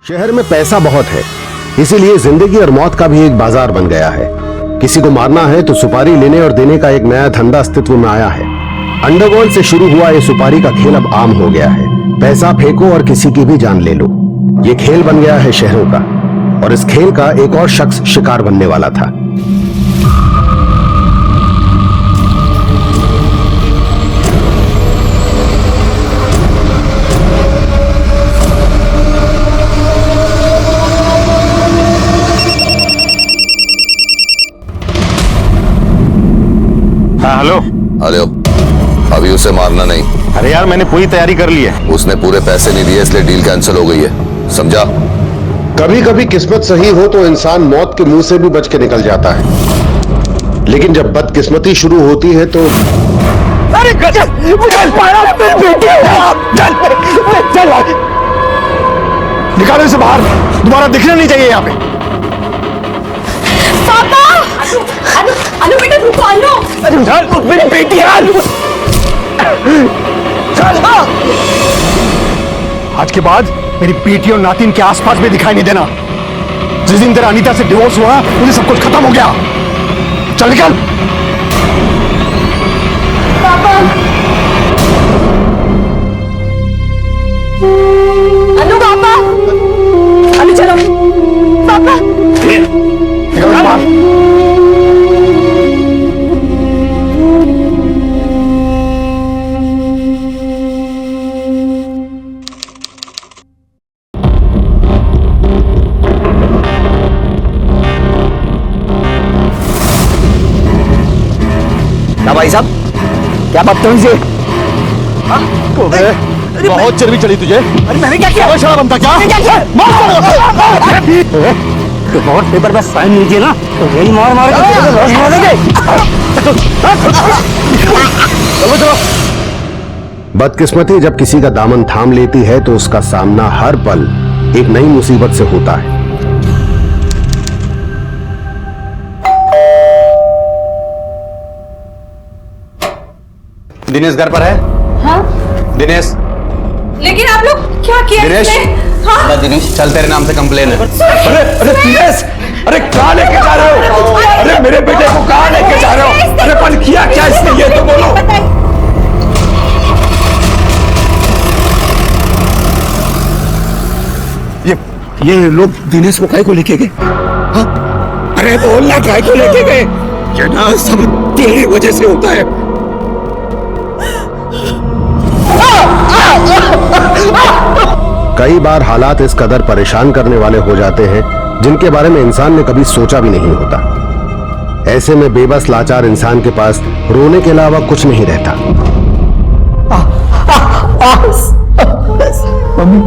शहर में पैसा बहुत है, इसीलिए जिंदगी और मौत का भी एक बाजार बन गया है। किसी को मारना है तो सुपारी लेने और देने का एक नया धंधा अस्तित्व में आया है। अंडरवर्ल्ड से शुरू हुआ ये सुपारी का खेल अब आम हो गया है। पैसा फेंको और किसी की भी जान ले लो, ये खेल बन गया है शहरों का। और इस खेल का एक और शख्स शिकार बनने वाला था। हाँ हेलो। हेलो, अभी उसे मारना नहीं। अरे यार मैंने पूरी तैयारी कर ली है। उसने पूरे पैसे नहीं दिए इसलिए डील कैंसिल हो गई है, समझा? कभी कभी किस्मत सही हो तो इंसान मौत के मुंह से भी बच के निकल जाता है, लेकिन जब बदकिस्मती शुरू होती है तो अरे गजब, निकालो इसे बाहर, दोबारा दिखना नहीं चाहिए यहाँ पे। पापा! अनु बेटा रुको, अनु! चल मेरी बेटी चल। आज के बाद मेरी बेटी और नातिन के आसपास भी दिखाई नहीं देना। जिस दिन तेरा अनीता से डिवोर्स हुआ मुझे सब कुछ खत्म हो गया। चल निकल। पापा! अनु पापा! अनु चलो पापा! निकल बाहर। भाई साहब क्या बदतमीजी है? बहुत चर्बी चढ़ी तुझे। अरे मैंने क्या किया? शराब बनता क्या? और पेपर पे साइन लीजिए ना तो यही मार मार बदकिस्मती जब किसी का दामन थाम लेती है तो उसका सामना हर पल एक नई मुसीबत से होता है। दिनेश घर पर है? हाँ? दिनेश, लेकिन आप लोग क्या किया दिनेश? इसमें? हाँ? दिनेश, चल तेरे नाम से कंप्लेन है। अरे दिनेश, अरे कहाँ लेके जा रहे हो? अरे मेरे बेटे को कहाँ लेके जा रहे हो? अरे पर किया क्या इसने, ये तो बोलो। ये लोग दिनेश को काय को लेके गए? हाँ? अरे बोलना काय को लेके गए? ये ना सब तेरी वजह से होता है। कई बार हालात इस कदर परेशान करने वाले हो जाते हैं जिनके बारे में इंसान ने कभी सोचा भी नहीं होता। ऐसे में बेबस लाचार इंसान के पास रोने के अलावा कुछ नहीं रहता। मम्मी,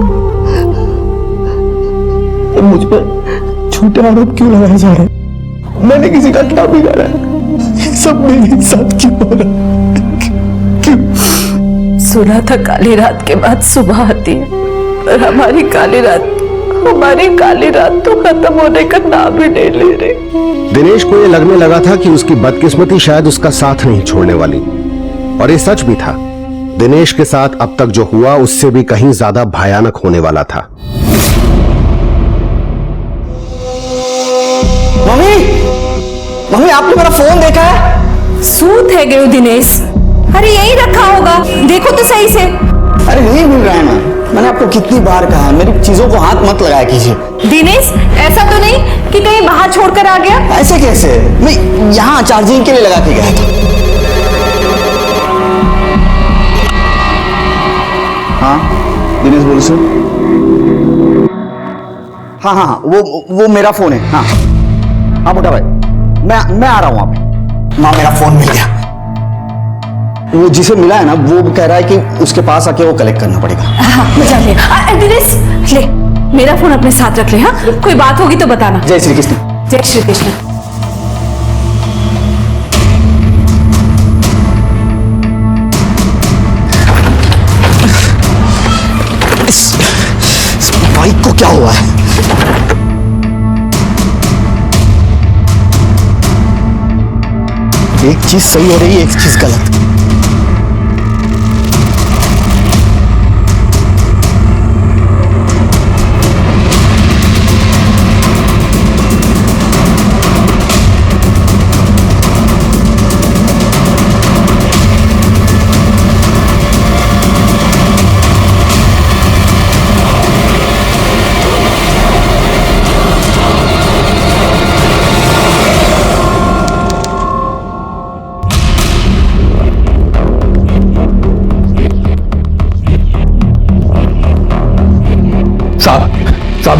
मुझ पर झूठे आरोप क्यों लगाए जा रहे हैं? मैंने किसी का क्या बिगाड़ा है? सब मेरे साथ क्यों हो रहा है? क्यों? सुना था काली रात के बाद सुबह आती है, पर हमारी काली रात तो खत्म होने का नाम ही नहीं ले रही। दिनेश को यह लगने लगा था कि उसकी बदकिस्मती शायद उसका साथ नहीं छोड़ने वाली, और ये सच भी था। दिनेश के साथ अब तक जो हुआ उससे भी कहीं ज्यादा भयानक होने वाला था। मम्मी, आपने मेरा फोन देखा है? सूत है गयो दिनेश। अरे यही रखा होगा, देखो तो सही से। अरे नहीं मिल रहा है ना। मैंने आपको कितनी बार कहा है मेरी चीजों को हाथ मत लगाया कीजिए। दिनेश, ऐसा तो नहीं कि कहीं बाहर छोड़कर आ गया? ऐसे कैसे? मैं यहाँ चार्जिंग के लिए लगा के गया था। हाँ दिनेश बोलो सर। हाँ, वो मेरा फोन है। हाँ मोटा भाई, मैं आ रहा हूँ वहां पे। मेरा फोन मिल गया। वो जिसे मिला है ना वो कह रहा है कि उसके पास आके वो कलेक्ट करना पड़ेगा। हाँ, जा ले। दिनेश ले, मेरा फोन अपने साथ रख ले। हाँ, कोई बात होगी तो बताना। जय श्री कृष्ण। जय श्री कृष्ण। इस बाइक को क्या हुआ है? एक चीज सही हो रही है, एक चीज गलत।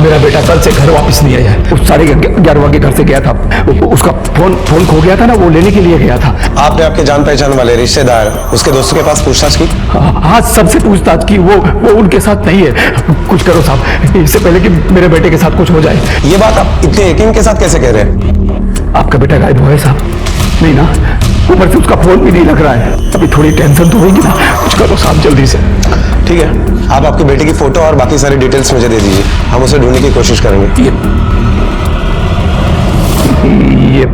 मेरा बेटा कल से घर वापस नहीं आया है। 11:30 के घर से गया था, उसका फोन खो गया था ना, वो लेने के लिए गया था। आपने आपके जान पहचान वाले रिश्तेदार उसके दोस्तों के पास पूछताछ की? हाँ, सबसे पूछताछ की। वो उनके साथ नहीं है। कुछ करो साहब, इससे पहले कि मेरे बेटे के साथ कुछ हो जाए। ये बात आप इतने यकीन के साथ कैसे कह रहे हैं? आपका बेटा गायब हुआ है साहब? नहीं ना, ऊपर से उसका फोन भी नहीं लग रहा है। अभी थोड़ी टेंशन तो होगी ना, कुछ करो साहब जल्दी से। ठीक है, आप आपके बेटे की फोटो और बाकी सारी डिटेल्स मुझे दे दीजिए, हम उसे ढूंढने की कोशिश करेंगे। ये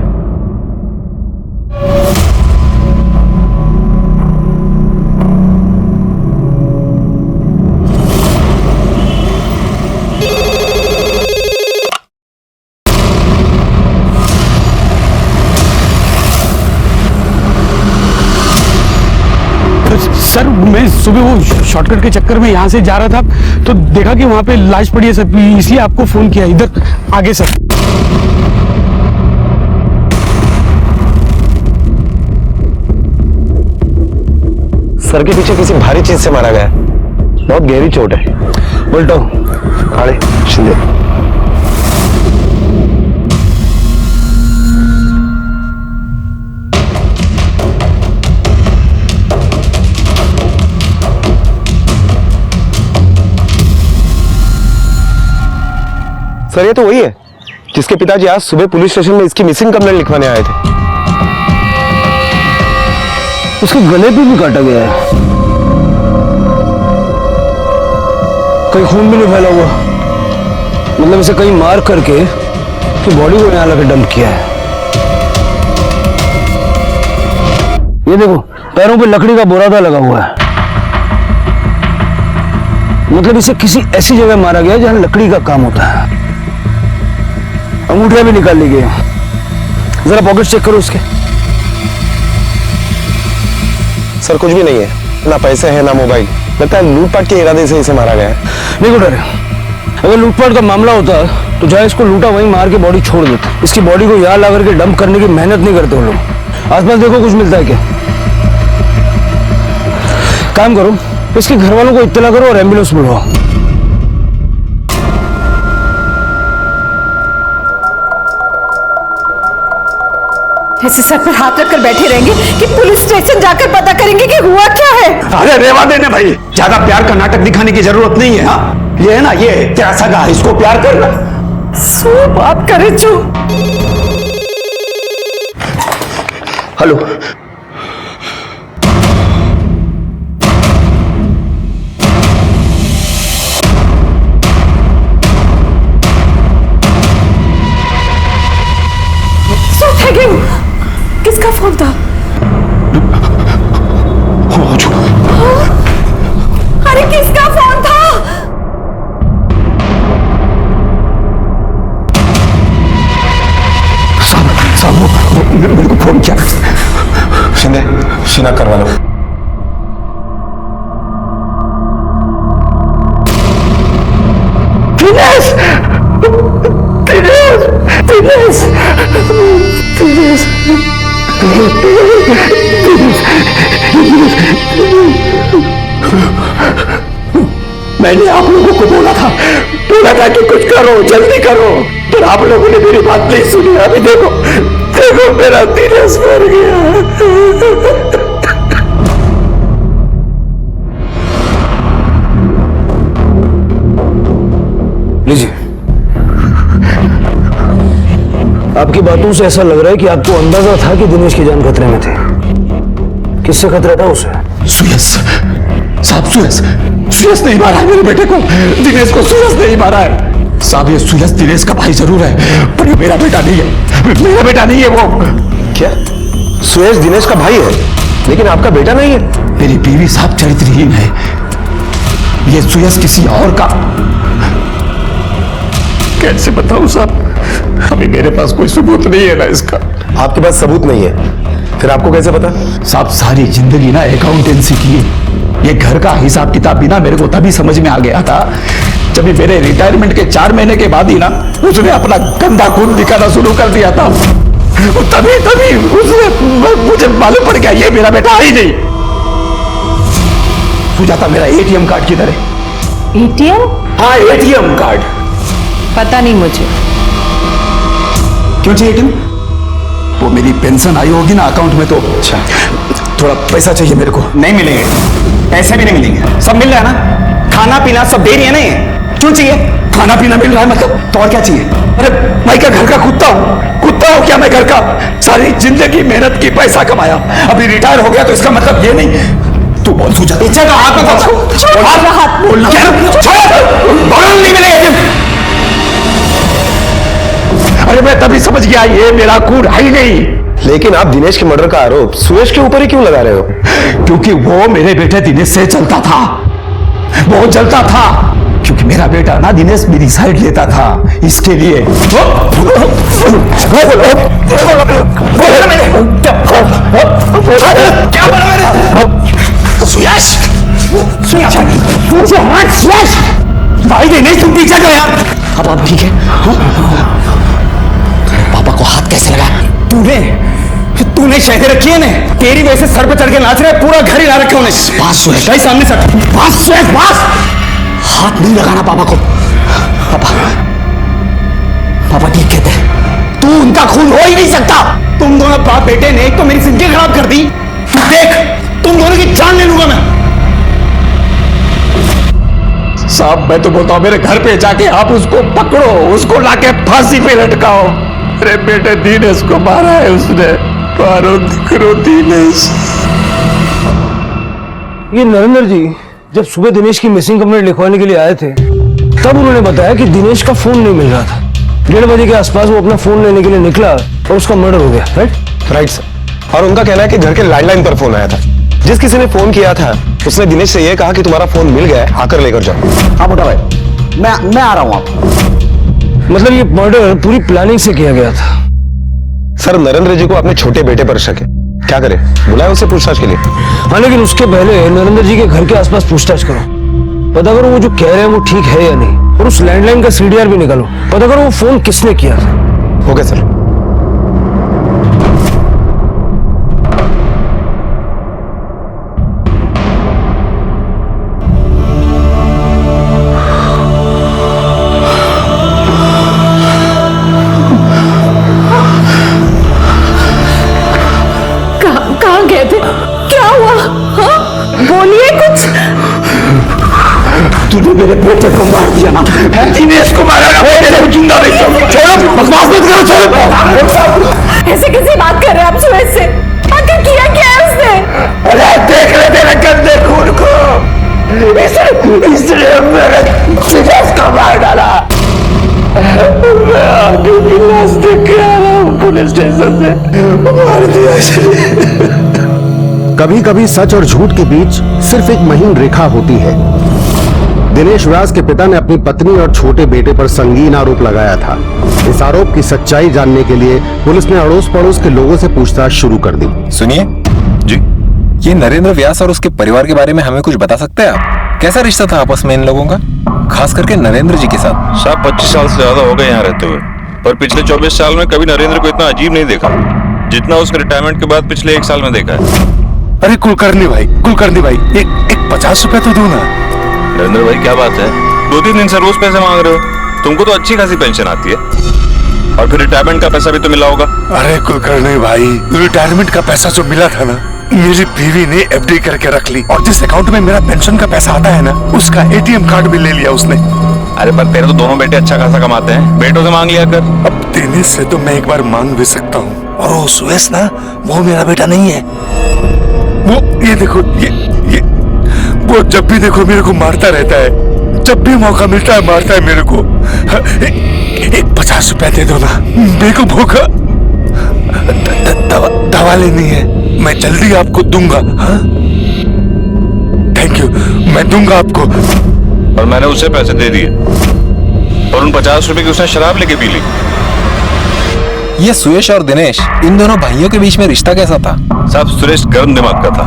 सर, मैं सुबह वो शॉर्टकट के चक्कर में यहाँ से जा रहा था तो देखा कि वहाँ पे लाश पड़ी है सर, इसलिए आपको फोन किया। इधर आगे सर। सर के पीछे किसी भारी चीज से मारा गया है, बहुत गहरी चोट है। बोल्टो, अरे शिंदे, सर ये तो वही है जिसके पिताजी आज सुबह पुलिस स्टेशन में इसकी मिसिंग कंप्लेंट लिखवाने आए थे। उसके गले पे भी काटा गया है, कहीं खून भी नहीं फैला हुआ। मतलब इसे कहीं मार करके कि बॉडी को यहाँ लगा डंप किया है। ये देखो, पैरों पे लकड़ी का बोरादा लगा हुआ है। मतलब इसे किसी ऐसी जगह मारा गया जहां लकड़ी का काम होता है। अंगूठियां भी निकाल ली गई। जरा पॉकेट चेक करो उसके। सर कुछ भी नहीं है, ना पैसे हैं ना मोबाइल, लगता है लूटपाट के इरादे से इसे मारा गया है। नहीं डरे, अगर लूटपाट का मामला होता तो जहां इसको लूटा वहीं मार के बॉडी छोड़ देते। इसकी बॉडी को यहाँ ला करके डंप करने की मेहनत नहीं करते वो लोग। आसपास देखो कुछ मिलता है क्या। काम करो, इसके घर वालों को इत्तला करो और एम्बुलेंस बुलवाओ। ऐसे सर पर हाथ रखकर बैठे रहेंगे कि पुलिस स्टेशन जाकर पता करेंगे कि हुआ क्या है। अरे रेवा देने भाई, ज्यादा प्यार का नाटक दिखाने की जरूरत नहीं है। हाँ, ये है ना, ये तेरा सगा, इसको प्यार करना। सो बात करे चू। हेलो, किसका फोन था? अरे किसका फोन था? साहब मेरे को फोन किया। शिंदे, शिना करवा लो। दिनेश, दिनेश, दिनेश, दिनेश, मैंने आप लोगों को बोला था कि कुछ करो, जल्दी करो, पर आप लोगों ने मेरी बात नहीं सुनी। अभी देखो, देखो मेरा दिनेश मर गया। लीजिए। आपकी बातों से ऐसा लग रहा है कि आपको अंदाजा था कि दिनेश की जान खतरे में थी। किससे खतरा था उसे? सुयस साहब, सुयस नहीं मारा है मेरे बेटे को। दिनेश को सुयस नहीं मारा है साहब। ये सुयस दिनेश का भाई जरूर है, पर ये मेरा बेटा नहीं है। मेरा बेटा नहीं है वो। क्या सुयश दिनेश का भाई है लेकिन आपका बेटा नहीं है? मेरी बीवी साहब चरित्रहीन है, ये सुयस किसी और का। कैसे बताऊं साहब, अभी मेरे पास कोई सबूत नहीं है ना इसका। आपके पास सबूत नहीं है, फिर आपको कैसे पता? साहब सारी जिंदगी ना अकाउंटेंसी की, ये घर का हिसाब किताब भी ना मेरे को तभी समझ में आ गया था जब मेरे रिटायरमेंट के 4 महीने के बाद ही ना उसने अपना गंदा खून दिखाना शुरू कर दिया था। तभी उसने मुझे मालूम पड़ गया ये मेरा बेटा ही नहीं। सुजाता, मेरा एटीएम कार्ड किधर है? एटीएम? हाँ, एटीएम कार्ड। पता नहीं मुझे। क्यों चाहिए एटीएम? वो मेरी पेंशन आई होगी ना अकाउंट में, तो अच्छा थोड़ा पैसा चाहिए मेरे को। नहीं मिलेंगे, पैसे भी नहीं मिलेंगे। सब मिल रहा है ना, खाना पीना सब दे रही है ना ये। क्यों चाहिए? खाना पीना मिल रहा है मतलब? तो और क्या चाहिए? अरे मैं क्या घर का कुत्ता हूँ क्या मैं घर का? सारी जिंदगी मेहनत की पैसा कमाया, अभी रिटायर हो गया तो इसका मतलब ये नहीं। तू बोल सूझा इच्छा का हाथ में हाथ बोलना नहीं मिलेगा। अरे मैं तभी समझ गया ये मेरा खून है ही नहीं। लेकिन आप दिनेश के मर्डर का आरोप सुरेश के ऊपर ही क्यों लगा रहे हो? क्योंकि वो मेरे बेटे दिनेश से चलता था, बहुत जलता था, क्योंकि मेरा बेटा ना दिनेश मेरी साइड लेता था, इसके लिए। भाई दिनेश तुम पीछे जाओ यार। अब ठीक है? पापा को हाथ कैसे लगा? तूने शहद रखी है ने, तेरी वजह से सर पे चढ़ के नाच रहे, पूरा घर हिला रखे उन्हें। बात सुरेश भाई सामने सर, बात सुरेश, बात हाथ नहीं लगाना पापा को। पापा ठीक कहते हैं, तू उनका खून हो ही नहीं सकता। तुम दोनों बाप बेटे ने एक तो मेरी जिंदगी खराब कर दी, देख तुम दोनों की जान ले लूंगा मैं। साहब मैं तो बोलता हूं मेरे घर पे जाके आप उसको पकड़ो, उसको लाके फांसी पे लटकाओ। अरे बेटे दिनेश को मारा है उसने, मारो करो दिनेश। ये नरेंद्र जी जब सुबह दिनेश की मिसिंग कंप्लेंट लिखवाने के लिए आए थे, तब उन्होंने बताया कि दिनेश का फोन नहीं मिल रहा था। 1:30 बजे के आसपास वो अपना फोन लेने के लिए निकला और उसका मर्डर हो गया। Right sir. और उनका कहना है कि घर के लैंडलाइन पर फोन आया था। जिस किसी ने फोन किया था उसने दिनेश से यह कहा कि तुम्हारा फोन मिल गया है, आकर लेकर जाओ। हाँ मोटा भाई, मैं आ रहा हूँ। आप मतलब ये मर्डर पूरी प्लानिंग से किया गया था। सर नरेंद्र जी को अपने छोटे बेटे पर शक है, क्या करें? बुलाए उसे पूछताछ के लिए। हाँ लेकिन उसके पहले नरेंद्र जी के घर के आसपास पूछताछ करो, पता करो वो जो कह रहे हैं वो ठीक है या नहीं, और उस लैंडलाइन का सीडीआर भी निकालो, पता करो वो फोन किसने किया था। Okay sir. कहाँ गए थे? क्या हुआ? हाँ? बोलिए कुछ। तूने मेरे बेटे को मार दिया ना, दिनेश को मारा ना, बेटे को जिंदा नहीं छोड़ो। बकवास मत करो, छोड़ो। ऐसे कैसी बात कर रहे हैं आप सुरेश से? आखिर किया क्या है उसने? अरे देख ले तेरे गंदे खून को, इसलिए मेरे दिनेश को मार डाला। मैं आगे की लाश देख के आ रहा हूँ पुलिस स्टेशन से, मार दिया इसलिए। कभी कभी सच और झूठ के बीच सिर्फ एक महीन रेखा होती है। दिनेश व्यास के पिता ने अपनी पत्नी और छोटे बेटे पर संगीन आरोप लगाया था। इस आरोप की सच्चाई जानने के लिए पुलिस ने अड़ोस पड़ोस के लोगों से पूछताछ शुरू कर दी। सुनिए जी, ये नरेंद्र व्यास और उसके परिवार के बारे में हमें कुछ बता सकते हैं आप? कैसा रिश्ता था आपस में इन लोगों का, खास करके नरेंद्र जी के साथ? साहब 25 साल से ज्यादा हो गए यहाँ रहते हुए, पर पिछले 24 साल में कभी नरेंद्र को इतना अजीब नहीं देखा जितना उसके रिटायरमेंट के बाद पिछले 1 साल में देखा है। अरे कुलकर्णी भाई, एक 50 रुपए तो दो ना। नरेंद्र भाई क्या बात है, 2-3 दिन से रोज पैसे मांग रहे हो? तुमको तो अच्छी खासी पेंशन आती है, और फिर रिटायरमेंट का पैसा भी तो मिला होगा। अरे कुलकर्णी भाई, रिटायरमेंट का पैसा जो मिला था ना, मेरी बीवी ने एफडी करके रख ली, और जिस अकाउंट में मेरा पेंशन का पैसा आता है ना, उसका एटीएम कार्ड भी ले लिया उसने। अरे पर तेरे तो दोनों बेटे अच्छा खासा कमाते हैं, बेटों से मांग लिया कर। अब देने से तो मैं एक बार मांग भी सकता हूँ, और वो सुरेश ना, वो मेरा बेटा नहीं है। वो ये देखो, ये वो जब भी देखो मेरे को मारता रहता है, जब भी मौका मिलता है मारता है मेरे को। एक 50 रुपए दे दो ना, मेरे को भूखा दवा लेनी है, मैं जल्दी आपको दूंगा। थैंक यू, मैं दूंगा आपको। और मैंने उसे पैसे दे दिए, और उन 50 रुपए की उसने शराब लेके पी ली। ये सुरेश और दिनेश, इन दोनों भाइयों के बीच में रिश्ता कैसा था? साहब सुरेश गर्म दिमाग का था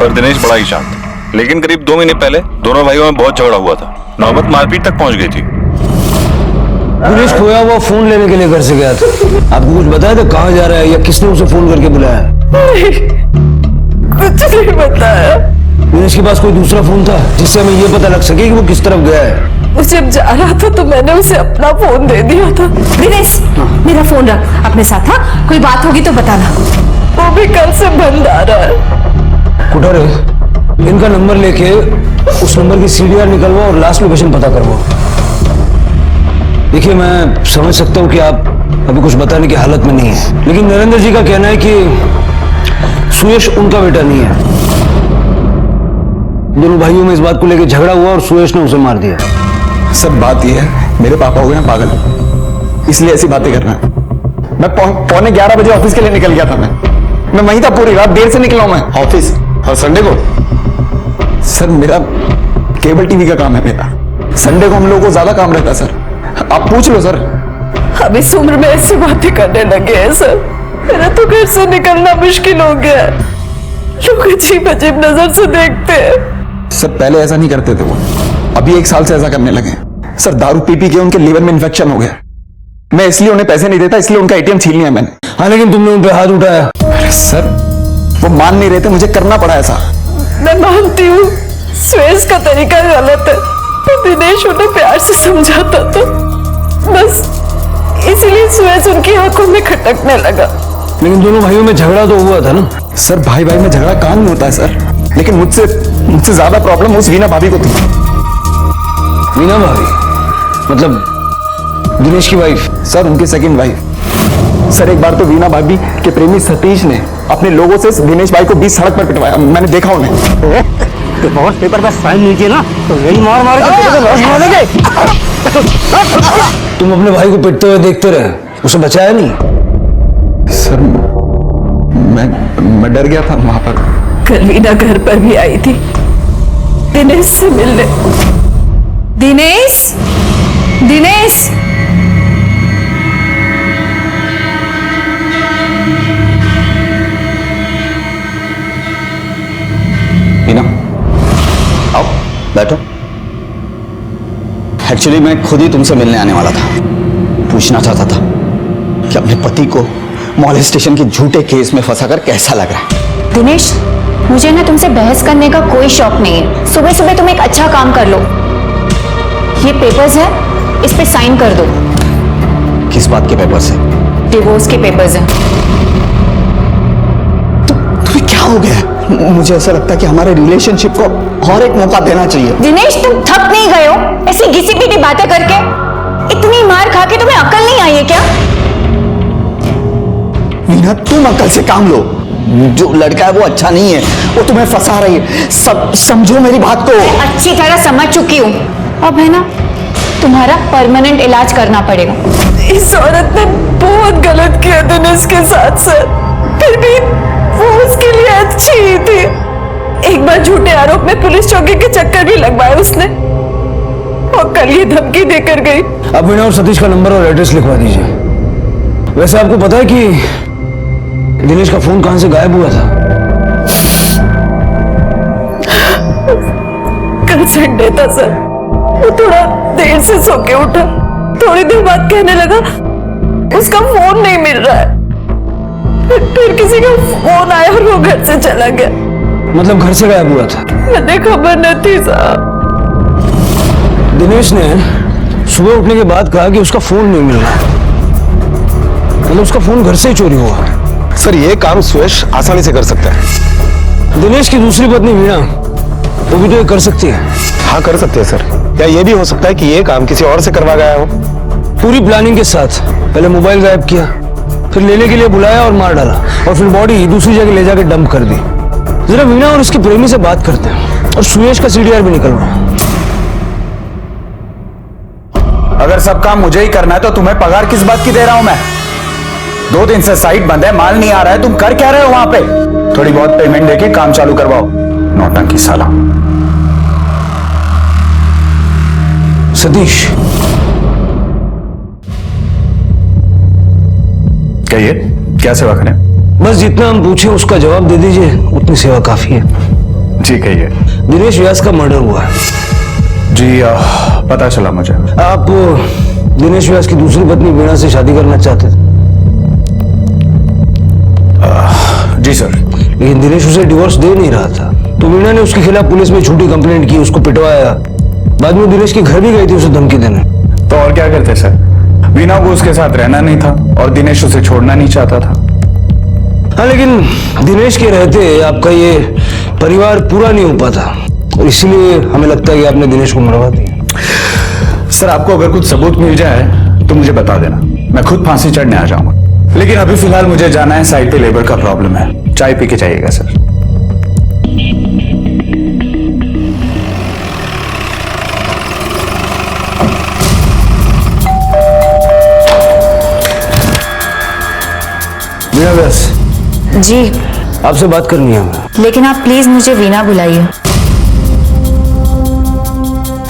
और दिनेश बड़ा ही शांत। लेकिन करीब 2 महीने पहले दोनों भाइयों में बहुत झगड़ा हुआ था, नौबत मारपीट तक पहुंच गई थी। दिनेश खोया हुआ फोन लेने के लिए घर से गया था, आपको कुछ बताया था कहाँ जा रहा है या किसने उसे फोन करके बुलाया? कुछ नहीं बताया। दिनेश के पास कोई दूसरा फोन था जिससे हमें ये पता लग सके कि वो किस तरफ गया है? वो जब जा रहा था तो मैंने उसे अपना फोन दे दिया था। दिनेश, मेरा फोन रख अपने साथ। हाँ, कोई बात होगी तो बताना। वो भी कल से बंद आ रहा है। कुटर इनका नंबर लेके उस नंबर की सीडीआर निकलवाओ और लास्ट लोकेशन पता करवाओ। देखिए, मैं समझ सकता हूँ कि आप अभी कुछ बताने की हालत में नहीं है, लेकिन नरेंद्र जी का कहना है कि सुयश उनका बेटा नहीं है। दोनों भाइयों में इस बात को लेकर झगड़ा हुआ और सुयश ने उसे मार दिया। सर बात यह है, मेरे पापा हो गए हैं पागल, इसलिए ऐसी बातें कर रहे हैं। मैं 11:15 बजे ऑफिस के लिए निकल गया था। मैं वहीं था पूरी रात, देर से निकला हूं मैं ऑफिस। और संडे को? सर मेरा केबल टीवी का काम है मेरा। संडे को हम लोगों को ज्यादा काम रहता है सर, आप पूछ लो सर। अब इस उम्र में ऐसी बातें करने लगे हैं सर। मेरा तो घर से निकलना मुश्किल हो गया है। लोग अजीब अजीब नजर से देखते हैं। सर पहले ऐसा नहीं करते थे वो, अभी 1 साल से ऐसा करने लगे। सर दारू पी के उनके लीवर में इन्फेक्शन हो गया। मैं इसलिए उन्हें पैसे नहीं देता, इसलिए उनका एटीएम छीन लिया मैंने। हाँ, लेकिन तुमने उन पे हाथ उठाया। अरे सर वो मान नहीं रहे थे, मुझे करना पड़ा ऐसा। मैं मानती हूँ सुयश का तरीका गलत है, तो दिनेश उन्हें प्यार से समझाता था, बस इसीलिए सुयश उनकी आंखों में खटकने लगा। लेकिन दोनों भाइयों में झगड़ा तो हुआ था ना? सर भाई भाई में झगड़ा काम नहीं होता है सर, लेकिन मुझसे ज्यादा प्रॉब्लम उस वीना भाभी को थी। वीना भाभी मतलब दिनेश की वाइफ? सर उनकी सेकंड वाइफ। सर एक बार तो वीना भाभी के प्रेमी सतीश ने अपने लोगों से दिनेश भाई को 20 सड़क पर पिटवाया, मैंने देखा उन्हें। बहुत पेपर पर साइन नहीं किए ना तो यही मार मार के तुम अपने भाई को पिटते हुए देखते रहे, उसे बचाया नहीं? सर मैं डर गया था वहां पर। कल वीना घर पर भी आई थी दिनेश से मिलने। दिनेश, दिनेश, वीना आओ बैठो। एक्चुअली मैं खुद ही तुमसे मिलने आने वाला था। पूछना चाहता था कि अपने पति को मॉलेस्टेशन के झूठे केस में फंसाकर कैसा लग रहा है। दिनेश, मुझे ना तुमसे बहस करने का कोई शौक नहीं है। सुबह सुबह तुम एक अच्छा काम कर लो, ये पेपर्स है, इस पे साइन कर दो। किस बात के पेपर्स है? डिवोर्स के पेपर्स हैं। तुम्हें क्या हो गया? मुझे ऐसा लगता है कि हमारे रिलेशनशिप को और एक मौका देना चाहिए। दिनेश, तुम थक नहीं गए हो ऐसी घिसी पिटी बातें करके? इतनी मार खा के तुम्हें अकल नहीं आई है क्या? वीना तुम अकल से काम लो। जो लड़का है वो अच्छा नहीं है, वो तुम्हें फंसा रही है। सब समझो मेरी बात को। मैं अच्छी तरह समझ चुकी हूँ। अब है ना, तुम्हारा परमानेंट इलाज करना पड़ेगा। इस औरत ने बहुत गलत किया दिनेश के साथ सर, फिर भी वो उसके लिए अच्छी ही थी। एक बार झूठे आरोप में पुलिस चौकी के चक्कर भी लगवाए उसने, और कल ये धमकी देकर गई। अब वीना और सतीश का नंबर और एड्रेस लिखवा दीजिए। वैसे आपको पता है कि दिनेश का फोन कहां से गायब हुआ था? कल संडे था सर, वो थोड़ा देर से सो के उठा। थोड़ी देर बाद कहने लगा उसका फोन नहीं मिल रहा है। फिर किसी का फोन आया और वो घर से चला गया। मतलब घर से गायब हुआ था? मुझे खबर न थी साहब। दिनेश ने सुबह उठने के बाद कहा कि उसका फोन नहीं मिल रहा, मतलब उसका फोन घर से ही चोरी हुआ। सर ये काम सुयश आसानी से कर सकता है। दिनेश की दूसरी पत्नी वीणा, वो भी तो ये कर सकती है। हाँ कर सकते हैं सर। या ये भी हो सकता है कि ये काम किसी और से करवा गया हो। पूरी प्लानिंग के साथ पहले मोबाइल गायब किया, फिर लेने के लिए बुलाया और मार डाला, और फिर बॉडी दूसरी जगह ले जाकर डंप कर दी। जरा वीणा और उसके प्रेमी से बात करते हैं और सुयश का सीडीआर भी निकलवा। अगर सब काम मुझे ही करना है तो तुम्हें पगार किस बात की दे रहा हूं मैं? 2 दिन से साइट बंद है, माल नहीं आ रहा है, तुम कर क्या रहे हो वहां पे? थोड़ी बहुत पेमेंट देके काम चालू करवाओ। नौटंकी साला। सतीश, कहिए क्या सेवा करें? बस जितना हम पूछे उसका जवाब दे दीजिए, उतनी सेवा काफी है। जी कहिए। दिनेश व्यास का मर्डर हुआ है। जी पता चला मुझे। आप दिनेश व्यास की दूसरी पत्नी वीणा से शादी करना चाहते थे? जी सर। लेकिन दिनेश उसे डिवोर्स दे नहीं रहा था, तो वीणा ने उसके खिलाफ पुलिस में झूठी कंप्लेंट की, उसको पिटवाया, बाद में दिनेश के घर भी गई थी उसे धमकी देने। तो और क्या करते सर? वीना को उसके साथ रहना नहीं था और दिनेश उसे छोड़ना नहीं चाहता था। हाँ, लेकिन दिनेश के रहते आपका ये परिवार पूरा नहीं हो पाता और इसलिए हमें लगता है कि आपने दिनेश को मरवा दिया। सर आपको अगर कुछ सबूत मिल जाए तो मुझे बता देना, मैं खुद फांसी चढ़ने आ जाऊंगा। लेकिन अभी फिलहाल मुझे जाना है, साइड पे लेबर का प्रॉब्लम है। चाय पी के जाइएगा सर। वीना व्यास जी, आपसे बात करनी है हमें। लेकिन आप प्लीज मुझे वीना बुलाइए।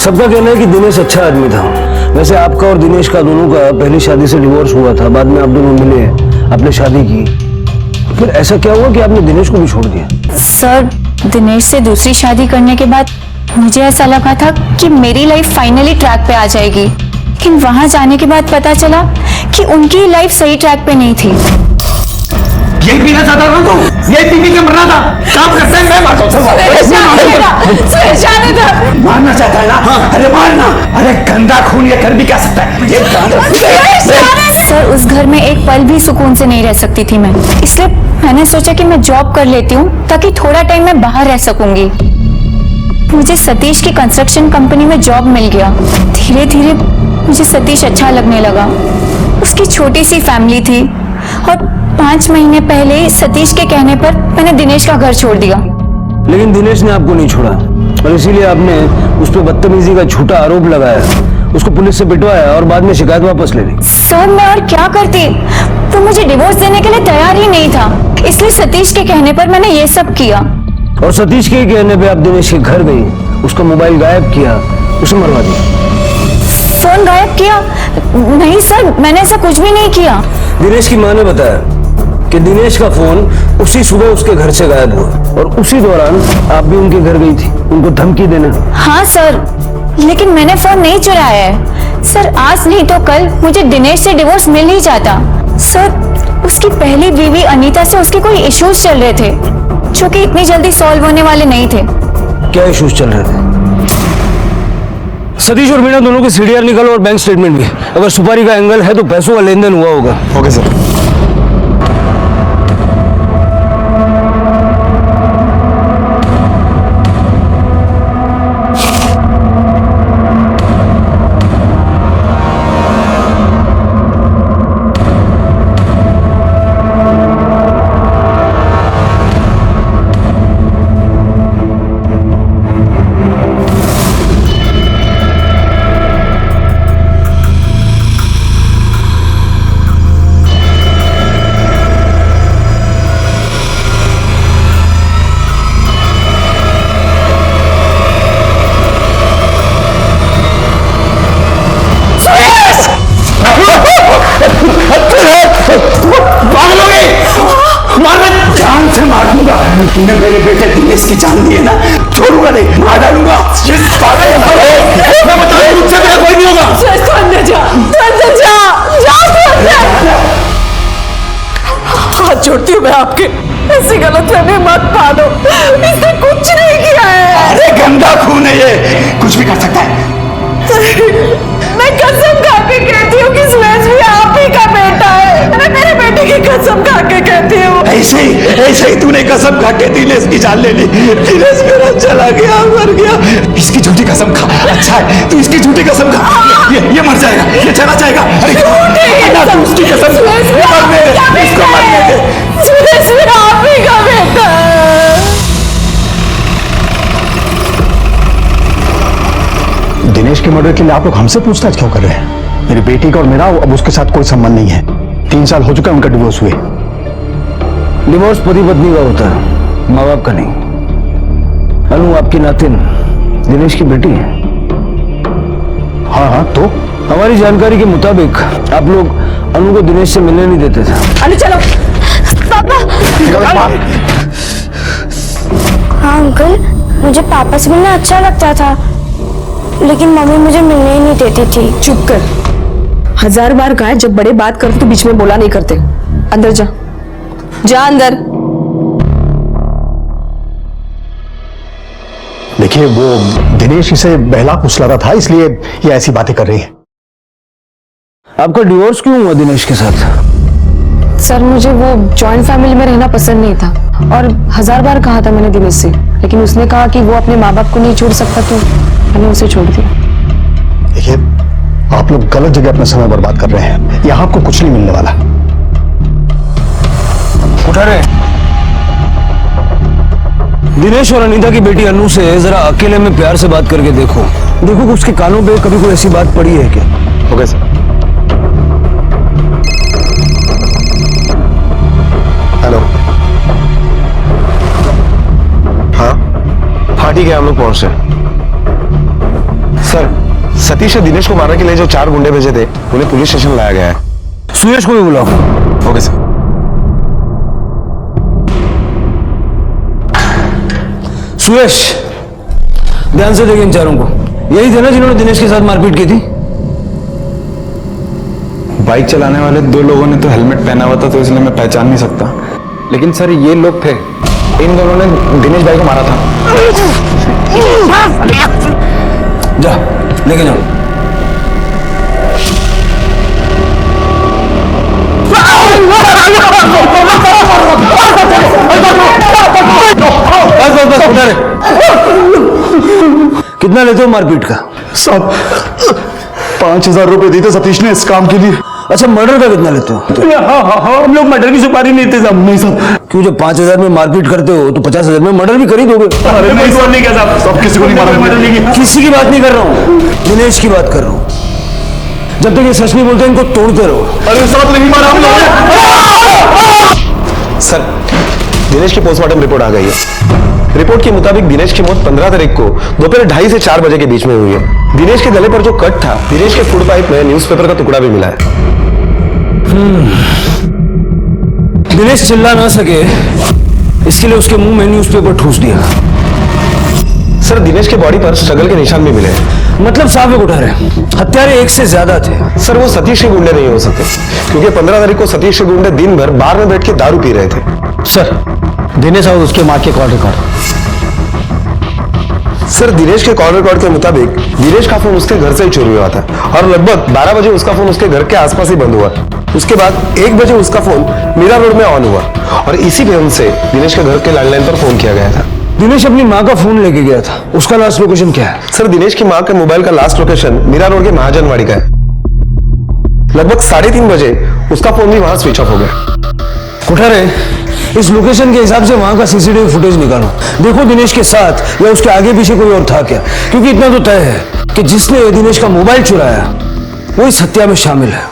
सबका कहना है कि दिनेश अच्छा आदमी था। वैसे आपका और दिनेश का दोनों का पहली शादी से डिवोर्स हुआ था, बाद में आप दोनों मिले, आपने शादी की, फिर ऐसा क्या हुआ कि आपने दिनेश को भी छोड़ दिया? सर, दिनेश से दूसरी शादी करने के बाद मुझे ऐसा लगा था कि मेरी लाइफ फाइनली ट्रैक पे आ जाएगी, लेकिन वहां जाने के बाद पता चला कि उनकी लाइफ सही ट्रैक पे नहीं थी। यही पीना चाहता था तू? यही पी के मरना था? काम करते हैं, मैं मारता हूँ। मारना चाहता है ना? अरे मारना। अरे गंदा खून ये कर भी क्या सकता है? सर, उस घर में एक पल भी सुकून से नहीं रह सकती थी मैं, इसलिए मैंने सोचा कि मैं जॉब कर लेती हूँ ताकि थोड़ा टाइम मैं बाहर रह सकूंगी। मुझे सतीश की कंस्ट्रक्शन कंपनी में जॉब मिल गया। धीरे धीरे मुझे सतीश अच्छा लगने लगा। उसकी छोटी सी फैमिली थी और 5 महीने पहले सतीश के कहने पर मैंने दिनेश का घर छोड़ दिया। लेकिन दिनेश ने आपको नहीं छोड़ा और इसीलिए आपने उस पर बदतमीजी का झूठा आरोप लगाया, उसको पुलिस से पिटवाया और बाद में शिकायत वापस ले ली। सर, मैं और क्या करती? तो मुझे डिवोर्स देने के लिए तैयार ही नहीं था, इसलिए सतीश के कहने पर मैंने ये सब किया। और सतीश के कहने पे आप दिनेश के घर गई, उसका मोबाइल गायब किया, उसे मरवा दिया। फोन गायब किया? नहीं सर, मैंने ऐसा कुछ भी नहीं किया। दिनेश की माँ ने बताया कि दिनेश का फोन उसी सुबह उसके घर से गायब हुआ और उसी दौरान आप भी उनके घर गई थी उनको धमकी देने। हाँ सर, लेकिन मैंने फोन नहीं चुराया है। सर, आज नहीं तो कल मुझे दिनेश से डिवोर्स मिल ही जाता। सर, उसकी पहली बीवी अनीता से उसके कोई इश्यूज चल रहे थे जो कि इतनी जल्दी सॉल्व होने वाले नहीं थे। क्या इश्यूज चल रहे थे? सतीश और मीना दोनों के सीडीआर निकालो और बैंक स्टेटमेंट भी। अगर सुपारी का एंगल है तो पैसों का लेन देन हुआ होगा। Okay sir. तूने मेरे बेटे दिनेश की जान दी है ना, छोड़ूंगा नहीं, मार डालूंगा। मैं बता रहा हूं, मुझसे मेरा कोई नहीं होगा। तू अंदर जा, तू अंदर जा, जा तू अंदर। हाथ जोड़ती हूँ मैं आपके, ऐसी गलतफहमी मत पालो, इसने कुछ नहीं किया है। अरे गंदा खून है ये, कुछ भी कर सकता है। मैं कसम खा के कहती हूँ कि सुरेश भी आप ही का बेटा है। मैं मेरे बेटे की कसम खा के कहती हूँ। ऐसे ही तूने कसम खा के दिनेश की जान ले ली। दिनेश मेरा चला गया, मर गया। इसकी झूठी कसम खा। अच्छा है, तू इसकी झूठी कसम खा। ये मर जाएगा, ये चला जाएगा। अरे उसकी कसम, इसको मरने दे। सुरेश भी आप ही का बेटा है। दिनेश के मर्डर के लिए आप लोग हमसे पूछताछ क्यों कर रहे हैं? मेरी बेटी का और मेरा अब उसके साथ कोई संबंध नहीं है। 3 साल हो चुका है उनका डिवोर्स हुए। डिवोर्स पति पत्नी का होता है, माँ बाप का नहीं। अनु आपकी नातिन दिनेश की बेटी है। हाँ तो हमारी जानकारी के मुताबिक आप लोग अनु को दिनेश से मिलने नहीं देते थे। अनु चलो। पापा। हाँ अंकल, मुझे पापा से मिलना अच्छा लगता था, लेकिन मम्मी मुझे मिलने ही नहीं देती थी। चुप कर। 1000 बार कहा है, जब बड़े बात करते तो बीच में बोला नहीं करते। अंदर जा, जा अंदर। देखिए, वो दिनेश इसे बहला फुसला रहा था, इसलिए ये ऐसी बातें कर रही है। आपका डिवोर्स क्यों हुआ दिनेश के साथ? सर मुझे वो जॉइंट फैमिली में रहना पसंद नहीं था और 1000 बार कहा था मैंने दिनेश से, लेकिन उसने कहा कि वो अपने माँ बाप को नहीं छोड़ सकता, तो मैंने उसे छोड़ दिया। देखिए, आप लोग गलत जगह अपना समय बर्बाद कर रहे हैं। यहाँ आपको कुछ नहीं मिलने वाला। उठा रहे दिनेश और अनीता की बेटी अनु से जरा अकेले में प्यार से बात करके देखो कि उसके कानों पे कभी कोई ऐसी बात पड़ी है क्या? Okay sir. हेलो। हाँ ठीक है, हम लोग पहुंच रहे हैं। सर, सतीश ने दिनेश को मारने के लिए जो 4 गुंडे भेजे थे उन्हें पुलिस स्टेशन लाया गया है। सुरेश को भी बुलाओ। Okay sir. सुरेश, ध्यान से देखें इन चारों को। यही थे ना जिन्होंने दिनेश के साथ मारपीट की थी? बाइक चलाने वाले 2 लोगों ने तो हेलमेट पहना हुआ था, तो इसलिए मैं पहचान नहीं सकता। लेकिन सर ये लोग थे, इन दोनों ने दिनेश भाई को मारा था। जा लेके जाओ। बस उठा रहे। कितना लेते हो मारपीट का? सब 5000 रुपए दिए थे सतीश ने इस काम के लिए। अच्छा, मर्डर का कितना लेते हो? हाँ, हम लोग मर्डर की सुपारी नहीं देते साहब। नहीं साहब। क्यों, जब 5000 में मारपीट करते हो तो 50,000 में मर्डर भी कर ही दोगे? अरे नहीं साहब, नहीं किया साहब। सब किसी को नहीं मारा। किसी की बात नहीं कर रहा हूँ, दिनेश की बात कर रहा हूँ। जब तक ये सच नहीं बोलते इनको तोड़ते रहो। अरे साहब, नहीं मारा हम लोगों। सर, दिनेश की पोस्टमार्टम रिपोर्ट आ गई है। रिपोर्ट के मुताबिक दिनेश की मौत 15 तारीख को दोपहर 2:30 से 4 बजे के बीच में हुई है। दिनेश के गले पर जो कट था, दिनेश के फूड पाइप में न्यूज़पेपर का टुकड़ा भी मिला है। दिनेश चिल्ला ना सके इसके लिए उसके मुंह में न्यूज़पेपर ठूस दिया। सर, दिनेश के बॉडी पर स्ट्रगल के निशान भी मिले हैं। मतलब साफ उठा रहे, हत्यारे एक से ज्यादा थे। सर, वो सतीश के गुंडे नहीं हो सकते, क्योंकि 15 तारीख को सतीश के गुंडे दिन भर बार में बैठ के दारू पी रहे थे। सर, दिनेश और उसके मां के कॉल रिकॉर्ड। सर, दिनेश के कॉल रिकॉर्ड के मुताबिक दिनेश का फोन उसके घर से ही चोरी हुआ था और लगभग 12 बजे उसका फोन उसके घर के आसपास ही बंद हुआ। उसके बाद 1 बजे उसका फोन मीरा रोड में ऑन हुआ और इसी फोन से दिनेश के घर के लैंडलाइन पर फोन किया गया था। दिनेश अपनी माँ का फोन लेके गया था, उसका लास्ट लोकेशन क्या है? सर, दिनेश की माँ के मोबाइल का लास्ट लोकेशन मीरा रोड के महाजनवाड़ी का है। लगभग 3:30 बजे उसका फोन भी वहां स्विच ऑफ हो गया। कुठारे, इस लोकेशन के हिसाब से वहां का सीसीटीवी फुटेज निकालो। देखो दिनेश के साथ या उसके आगे पीछे कोई और था क्या, क्योंकि इतना तो तय है कि जिसने दिनेश का मोबाइल चुराया वो इस हत्या में शामिल है।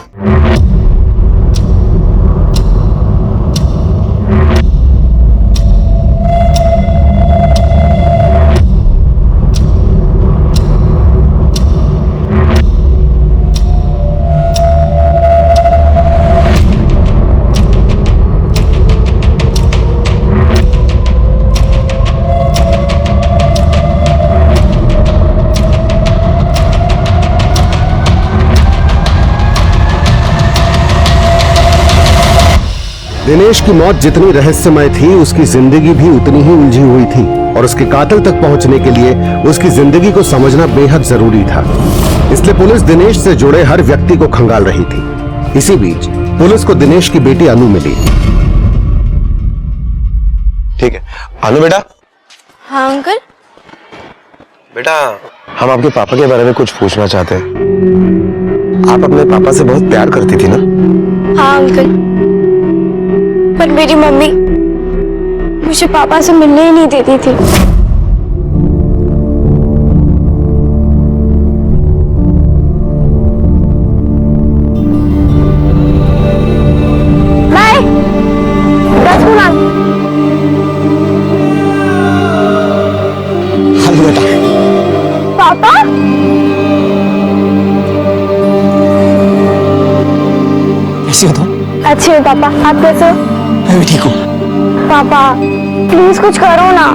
दिनेश की मौत जितनी रहस्यमय थी, उसकी जिंदगी भी उतनी ही उलझी हुई थी और उसके कातिल तक पहुंचने के लिए उसकी जिंदगी को समझना बेहद जरूरी था। इसलिए पुलिस दिनेश से जुड़े हर व्यक्ति को खंगाल रही थी। इसी बीच पुलिस को दिनेश की बेटी अनु मिली। ठीक है, अनु बेटा। हाँ अंकल। बेटा, हम आपके पापा के बारे में कुछ पूछना चाहते हैं। आप अपने पापा से बहुत प्यार करती थी ना? हाँ अंकल, पर मेरी मम्मी मुझे पापा से मिलने ही नहीं देती थी। बाय। रसगुल्ला। हेलो बेटा। पापा? कैसे हो तुम? अच्छे हो पापा, आप कैसे हो? मैं भी ठीक हूँ। पापा प्लीज कुछ करो ना,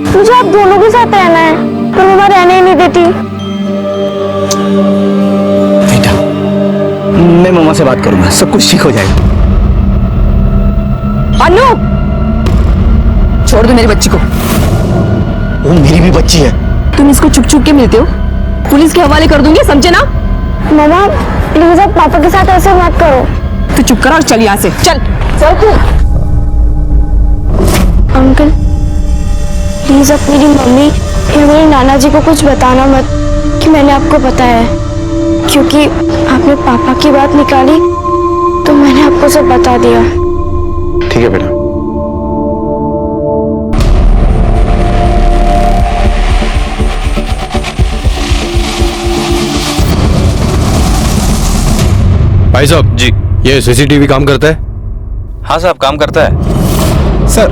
मुझे आप दोनों के साथ रहना है, तो मम्मा रहने ही नहीं देती। बेटा, मैं मम्मा से बात करूंगा, सब कुछ ठीक हो जाएगा। अनु, छोड़ दो मेरी बच्ची को। वो मेरी भी बच्ची है। तुम इसको छुप छुप के मिलते हो, पुलिस के हवाले कर दूंगी, समझे ना? मम्मा प्लीज आप पापा के साथ ऐसे मत करो। तू चुप करा और चल यहाँ से, चल चल तू। अंकल प्लीज आप मेरी मम्मी या मेरे नाना जी को कुछ बताना मत कि मैंने आपको बताया है, क्योंकि आपने पापा की बात निकाली तो मैंने आपको सब बता दिया। ठीक है बेटा। भाई साहब जी, ये सीसीटीवी काम करता है? हाँ साहब, काम करता है। सर,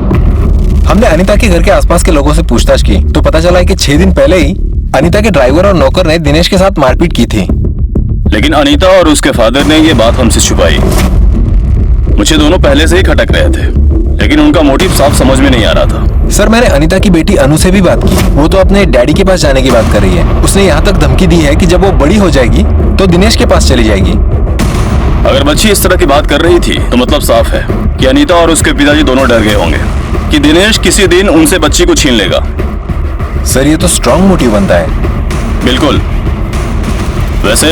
हमने अनीता के घर के आसपास के लोगों से पूछताछ की तो पता चला है कि 6 दिन पहले ही अनीता के ड्राइवर और नौकर ने दिनेश के साथ मारपीट की थी। लेकिन अनीता और उसके फादर ने ये बात हमसे छुपाई। मुझे दोनों पहले से ही खटक रहे थे, लेकिन उनका मोटिव साफ समझ में नहीं आ रहा था। सर, मैंने अनीता की बेटी अनु से भी बात की। वो तो अपने डैडी के पास जाने की बात कर रही है। उसने यहाँ तक धमकी दी है कि जब वो बड़ी हो जाएगी तो दिनेश के पास चली जाएगी। अगर बच्ची इस तरह की बात कर रही थी तो मतलब साफ है कि अनीता और उसके पिताजी दोनों डर गए होंगे कि दिनेश किसी दिन उनसे बच्ची को छीन लेगा। सर, ये तो स्ट्रॉन्ग मोटिव बनता है। बिल्कुल। वैसे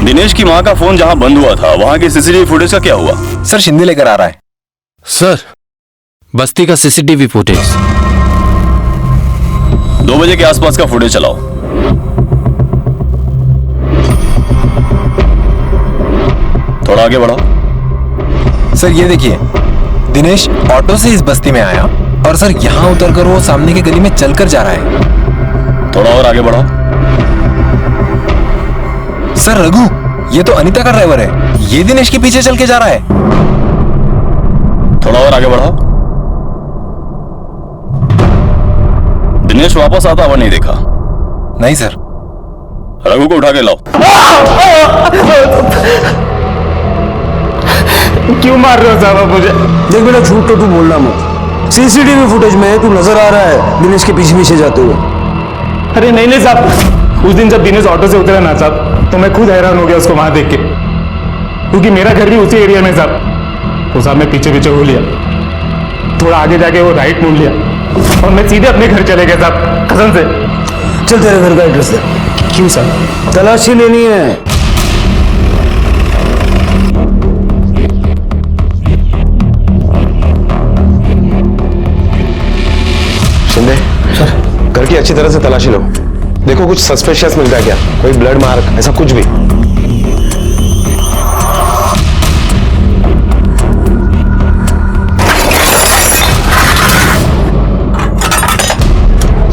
दिनेश की माँ का फोन जहाँ बंद हुआ था वहाँ की सीसीटीवी फुटेज का क्या हुआ? सर, शिंदे लेकर आ रहा है। सर, बस्ती का सीसीटीवी फुटेज 2 बजे के आसपास का फुटेज चलाओ। थोड़ा आगे बढ़ो। सर, ये देखिए, दिनेश ऑटो से इस बस्ती में आया और सर यहाँ उतरकर वो सामने की गली में चलकर जा रहा है। थोड़ा और आगे बढ़ो। सर, रघु, ये तो अनीता का ड्राइवर है। ये दिनेश के पीछे चल के जा रहा है। थोड़ा और आगे बढ़ो। दिनेश वापस आता हुआ नहीं देखा? नहीं सर। रघु को उठा के लाओ। क्यों मार रहे हो साहब आप मुझे? देख बेटा, झूठ तो तू बोलना मत। सीसीटीवी फुटेज में तू नजर आ रहा है दिनेश के पीछे पीछे जाते हुए। अरे नहीं नहीं साहब, उस दिन जब दिनेश ऑटो से उतरा ना साहब, तो मैं खुद हैरान हो गया उसको वहां देख के, क्योंकि मेरा घर भी उसी एरिया में साहब। तो साहब मैं पीछे पीछे हो लिया, थोड़ा आगे जाके वो राइट मोड़ लिया और मैं सीधे अपने घर चले गया साहब, कसम से। चल तेरे घर का एड्रेस दे। क्यों साहब? तलाशी लेनी है। शिंदे सर, घर की अच्छी तरह से तलाशी लो। देखो कुछ सस्पिशियस मिलता है क्या, कोई ब्लड मार्क, ऐसा कुछ भी।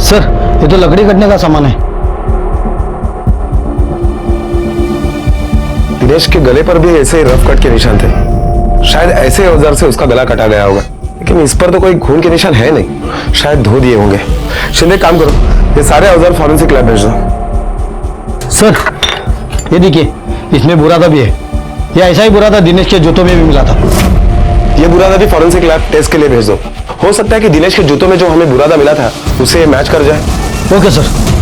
सर, ये तो लकड़ी कटने का सामान है। दिनेश के गले पर भी ऐसे ही रफ कट के निशान थे। शायद ऐसे औजार से उसका गला कटा गया होगा, लेकिन इस पर तो कोई खून के निशान है नहीं। शायद धो दिए होंगे। शिंदे, काम करो, ये सारे औजार फॉरेंसिक लैब भेज दो। सर, ये देखिए, इसमें बुरादा भी है। ये ऐसा ही बुरादा दिनेश के जूतों में भी मिला था। ये बुरादा भी फॉरेंसिक लैब टेस्ट के लिए भेज दो। हो सकता है कि दिनेश के जूतों में जो हमें बुरादा मिला था उसे मैच कर जाए। Okay sir.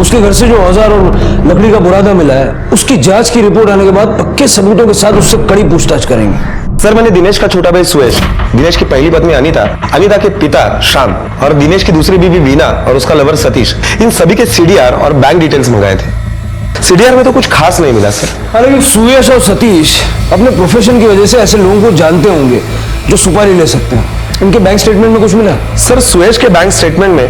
उसके घर से जो औजार और लकड़ी का बुरादा मिला है, उसकी जांच की रिपोर्ट आने के बाद पक्के सबूतों के साथ उससे कड़ी पूछताछ करेंगे। सर, मैंने दिनेश का छोटा भाई सुयश, दिनेश की पहली पत्नी अनीता, अनीता के पिता श्याम और दिनेश की दूसरी बीवी वीना और उसका लवर सतीश, इन सभी के सीडीआर और बैंक डिटेल्स मंगाए थे। सीडीआर में तो कुछ खास नहीं मिला सर। हालांकि सुयश और सतीश अपने प्रोफेशन की वजह से ऐसे लोगों को जानते होंगे जो सुपारी ले सकते हैं। इनके बैंक स्टेटमेंट में कुछ मिला? सर, सुयश के बैंक स्टेटमेंट में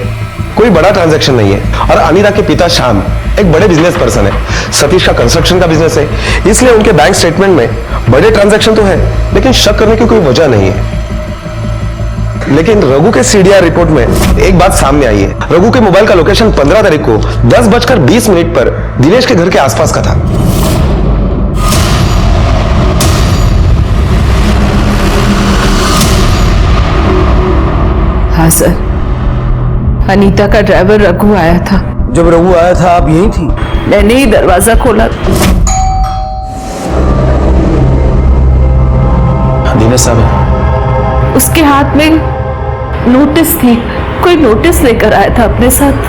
कोई बड़ा ट्रांजैक्शन नहीं है और अनीता के पिता श्याम एक बड़े बिजनेस पर्सन है। सतीश का कंस्ट्रक्शन का बिजनेस है, इसलिए उनके बैंक स्टेटमेंट में बड़े ट्रांजैक्शन तो है, लेकिन शक करने की कोई वजह नहीं है। लेकिन रघु के सीडीआर रिपोर्ट में एक बात सामने आई है। रघु के मोबाइल का लोकेशन 15 तारीख को 10:20 पर दिनेश के घर के आसपास का था। हाँ सर, अनीता का ड्राइवर रघु आया था। जब रघु आया था आप यहीं थी? मैंने ही दरवाजा खोला। दिनेश साहब, उसके हाथ में नोटिस थी, कोई नोटिस लेकर आया था अपने साथ।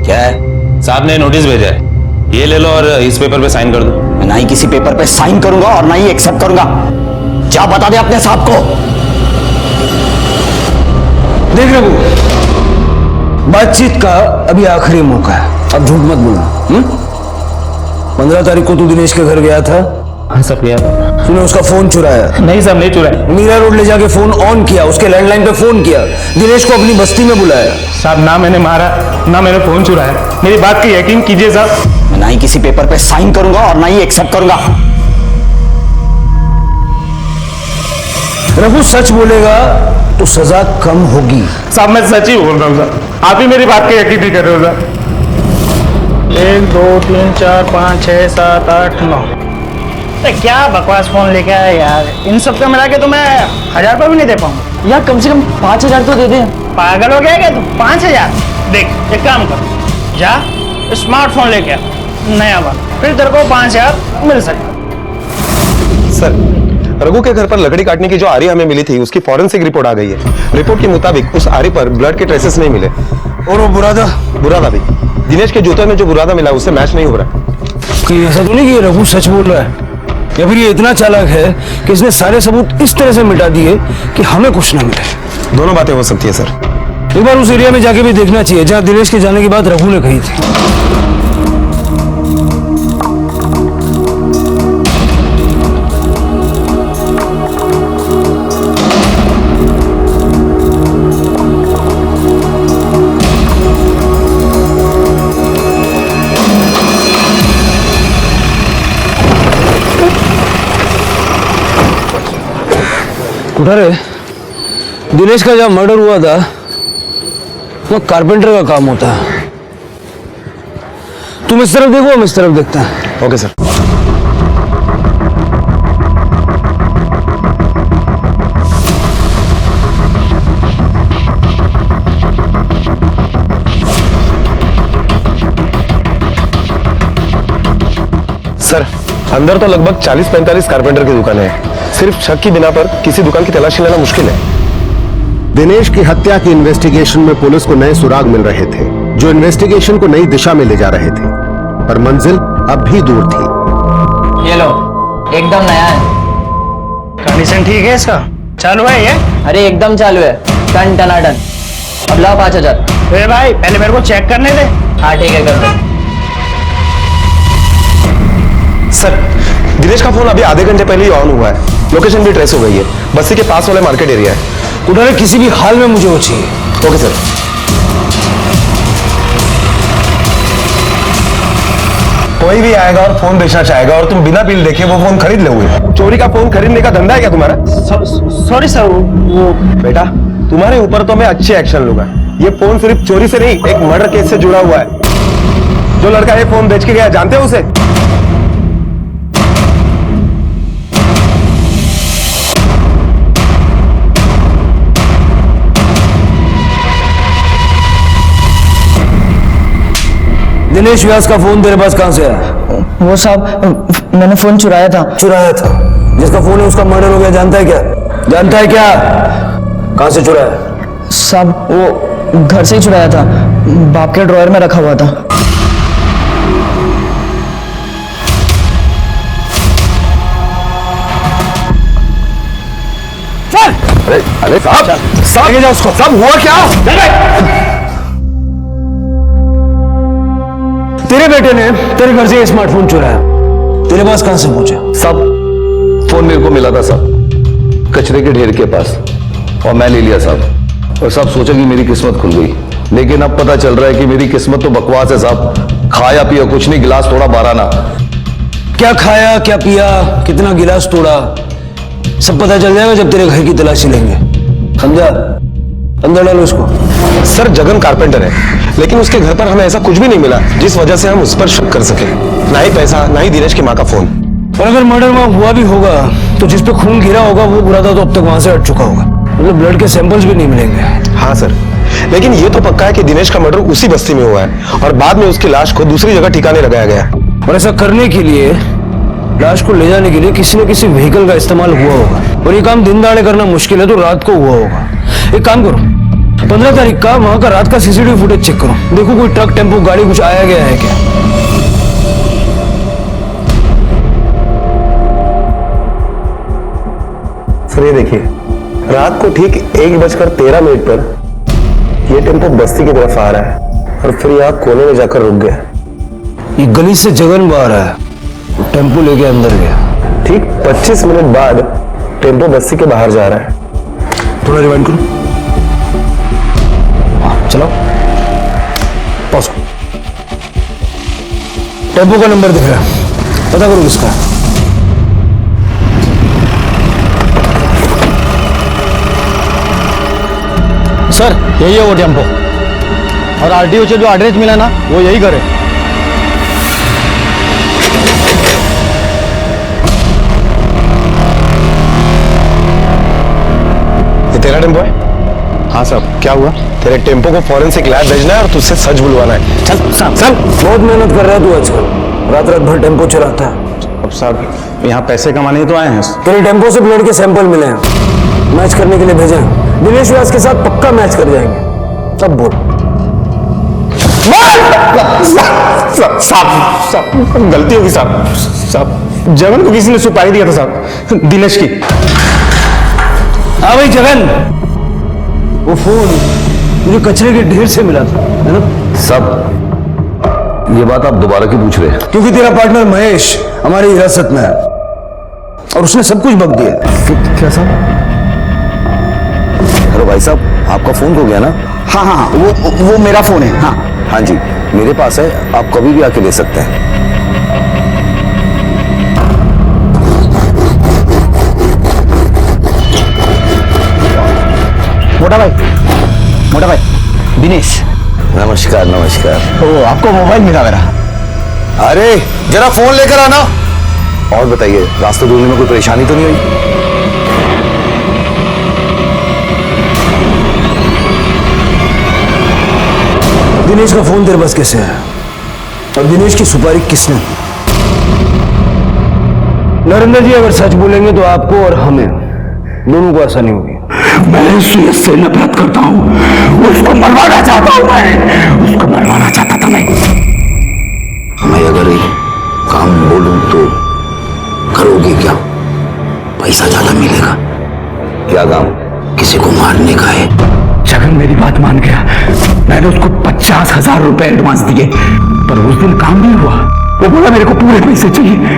क्या है? साहब ने नोटिस भेजा है। ये ले लो और इस पेपर पे साइन कर दो। मैं ना ही किसी पेपर पे साइन करूंगा और ना ही एक्सेप्ट करूंगा। जा बता दे अपने साहब को। देख रघु, बातचीत का अभी आखिरी मौका है, अब झूठ मत बोलना। 15 तारीख को तू दिनेश के घर गया था? हाँ सब गया था। तूने उसका फोन चुराया? नहीं साहब, नहीं चुराया। मीरा रोड ले जाके फोन ऑन किया, उसके लैंडलाइन पे फोन किया, दिनेश को अपनी बस्ती में बुलाया। साहब ना मैंने मारा ना मैंने फोन चुराया, मेरी बात की यकीन कीजिए साहब। मैं ना ही किसी पेपर पे साइन करूंगा और ना ही एक्सेप्ट करूंगा। रघु सच बोलेगा तो सजा कम होगी। साहब मैं सच ही बोल रहा हूँ साहब, आप ही मेरी बात की यकीन नहीं कर रहे हो साहब। 1 2 3 4 5 6 7 8 9। क्या बकवास फोन लेके आया यार, इन सब का मिला के तो मैं 1000 रुपये भी नहीं दे पाऊंगा यार। कम से कम 5000 तो दे दे। पागल हो गया क्या तू? 5000? देख एक काम कर, जा स्मार्टफोन लेके आ नया वाला, फिर तेरे को 5000 मिल सकता। सर, रघु के घर पर लकड़ी काटने की जो आरी हमें मिली थी उसकी फॉरेंसिक रिपोर्ट आ गई है। रिपोर्ट के मुताबिक उस आरी पर ब्लड के ट्रेसेस नहीं मिले। और वो बुरादा भी दिनेश के जूते में जो बुरादा मिला उससे मैच नहीं हो रहा। कहीं ऐसा तो नहीं कि रघु सच बोल रहा है, या फिर ये इतना चालाक है कि इसने सारे सबूत इस तरह से मिटा दिए कि हमें कुछ ना मिले। दोनों बातें हो सकती है सर। एक बार उस एरिया में जाके भी देखना चाहिए जहां दिनेश के जाने की बात रघु ने कही थी। उठा रे, दिनेश का जब मर्डर हुआ था वो कारपेंटर का काम होता है। तुम इस तरफ देखो, हम इस तरफ देखते हैं। Okay sir. सर, अंदर तो लगभग 40-45 कारपेंटर की दुकानें हैं। सिर्फ शक की बिना पर किसी दुकान की तलाशी लेना मुश्किल है। दिनेश की हत्या की इन्वेस्टिगेशन में पुलिस को नए सुराग मिल रहे थे जो इन्वेस्टिगेशन को नई दिशा में ले जा रहे थे, पर मंजिल अब भी दूर थी। ये लो, एकदम नया है। कंडीशन ठीक है इसका? चालू है ये? अरे एकदम चालू है, टन टनाटन। अब लाओ 5000। अरे भाई पहले मेरे को चेक करने दे। हाँ ठीक है, कर दो। सर, दिनेश का फोन अभी आधे घंटे पहले ही ऑन हुआ है। लोकेशन भी ट्रेस हो गई है, बस्ती के पास वाले मार्केट एरिया है। उधर किसी भी हाल में मुझे वो चाहिए। Okay sir. कोई भी आएगा और फोन बेचना चाहेगा और तुम बिना बिल देखे वो फोन खरीद लोगे। चोरी का फोन खरीदने का धंधा है क्या तुम्हारा? सॉरी सर, वो बेटा तुम्हारे ऊपर तो मैं अच्छे एक्शन लूंगा। ये फोन सिर्फ चोरी से नहीं, एक मर्डर केस से जुड़ा हुआ है। जो लड़का ये फोन बेच के गया, जानते हो उसे? दिनेश व्यास का फोन तेरे पास कहां से आया? वो साहब मैंने फोन चुराया था। चुराया था? जिसका फोन है उसका मर्डर हो गया, जानता है क्या? जानता है क्या? कहां से चुराया? साहब वो घर से ही चुराया था, बाप के ड्रॉयर में रखा हुआ था। अरे साहब, आगे जाओ उसको। साहब हुआ क्या? तेरे बेटे ने तेरे घर से स्मार्टफोन चुराया, तेरे पास कहां से पहुंचा? साहब फोन मेरे को मिला था साहब, कचरे के ढेर के पास, और मैं ले लिया साहब। और साहब सोचा कि मेरी किस्मत खुल गई, लेकिन अब पता चल रहा है कि मेरी किस्मत तो बकवास है साहब। खाया पिया कुछ नहीं, गिलास तोड़ा 12 ना। क्या खाया, क्या पिया, कितना गिलास तोड़ा, सब पता चल जाएगा जब तेरे घर की तलाशी लेंगे, समझा? अंदर डालो उसको। सर जगन कारपेंटर है, लेकिन उसके घर पर हमें ऐसा कुछ भी नहीं मिला जिस वजह से हम उस पर शक कर सके। ना ही पैसा, ना ही दिनेश की माँ का फोन। और अगर मर्डर वहां हुआ भी होगा तो जिस पे खून गिरा होगा वो बुरादा तो अब तक वहां से हट चुका होगा, मतलब ब्लड के सैंपल्स भी नहीं मिलेंगे। हाँ सर, लेकिन ये तो पक्का है कि दिनेश का मर्डर उसी बस्ती में हुआ है और बाद में उसकी लाश को दूसरी जगह ठिकाने लगाया गया। और ऐसा करने के लिए, लाश को ले जाने के लिए किसी न किसी व्हीकल का इस्तेमाल हुआ होगा, और ये काम दिन दहाड़े करना मुश्किल है तो रात को हुआ होगा। एक काम करो, 15 तारीख का वहां का रात का सीसीटीवी फुटेज चेक करो, देखो कोई ट्रक, टेम्पो, गाड़ी कुछ आया गया है क्या। सर ये देखिए, रात को ठीक 1:13 पर ये टेम्पो बस्ती की तरफ आ रहा है और फिर यहाँ कोने में जाकर रुक गया। ये गली से जगन बाहर आया, टेम्पो लेके अंदर गया। ठीक 25 मिनट बाद टेम्पो बस्ती के बाहर जा रहा है। थोड़ा रिवाइंड करो। हाँ चलो, पॉज। टेम्पो का नंबर दिख रहा है, पता करो किसका है। सर यही है वो टेम्पो, और आरटीओ से जो एड्रेस मिला ना वो यही घर है। ये तेरा टेम्पो है? हाँ साहब, क्या हुआ? तेरे टेम्पो को फॉरेंसिक लैब भेजना है और तुझसे सच बुलवाना है। चल साहब, चल। बहुत मेहनत कर रहा है तू आजकल, रात रात भर टेम्पो चलाता है। अब साहब यहाँ पैसे कमाने तो आए हैं। तेरे टेम्पो से ब्लड के सैंपल मिले हैं, मैच करने के लिए भेजे हैं। दिनेश व्यास के साथ पक्का मैच कर जाएंगे। सब बोल। साहब गलती होगी साहब। साहब जगन को किसी ने सुपारी दिया था साहब, दिनेश की। हाँ भाई जगन, वो फोन मुझे कचरे के ढेर से मिला था, है ना? सब ये बात आप दोबारा क्यों पूछ रहे हैं? क्योंकि तेरा पार्टनर महेश हमारी हिरासत में है और उसने सब कुछ बक दिया। क्या साहब? हेलो भाई साहब, आपका फोन खो गया ना? हाँ हाँ, वो मेरा फोन है। हाँ हाँ जी, मेरे पास है, आप कभी भी आके ले सकते हैं। मोटा भाई दिनेश। नमस्कार नमस्कार। तो आपको मोबाइल मिला मेरा? अरे जरा फोन लेकर आना। और बताइए, रास्ते ढूंढने में कोई परेशानी तो नहीं हुई? दिनेश का फोन तेरे पास कैसे है? और दिनेश की सुपारी किसने? नरेंद्र जी अगर सच बोलेंगे तो आपको और हमें दोनों को आसानी होगी। मैं सुयश से नफरत करता हूँ, उसको मरवाना चाहता हूँ, मैं उसको मरवाना चाहता था। मैं अगर एक काम बोलूं तो करोगे क्या? पैसा ज्यादा मिलेगा। क्या काम? किसी को मारने का है। जगन मेरी बात मान गया, मैंने उसको 50,000 रुपए एडवांस दिए, पर उस दिन काम नहीं हुआ। वो बोला मेरे को पूरे पैसे चाहिए।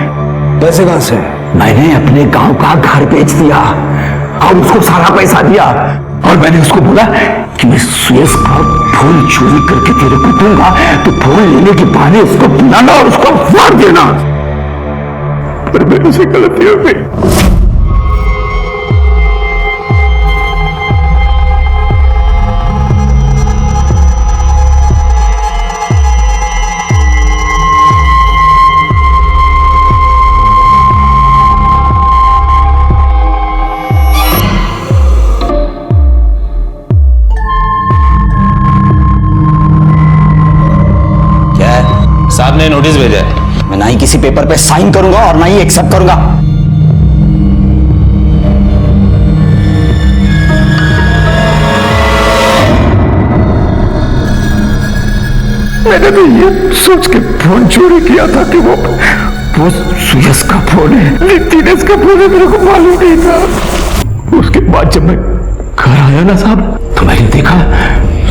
पैसे कहां से? मैंने अपने गांव का घर बेच दिया और उसको सारा पैसा दिया, और मैंने उसको बोला कि मैं सुयश का फूल चोरी करके तेरे को दूंगा, तो फूल लेने के बहाने उसको बुलाना और उसको मार देना। पर मेरे से गलती हो गई। साहब ने नोटिस भेजा है। मैं ना ही किसी पेपर पे साइन करूंगा और ना ही एक्सेप्ट करूंगा। मैंने तो ये सोच के फोन चोरी किया था कि वो सुयश का फोन है, दिनेश का फोन है, मेरे को मालूम नहीं था। उसके बाद जब मैं घर आया ना साहब, तो मैंने देखा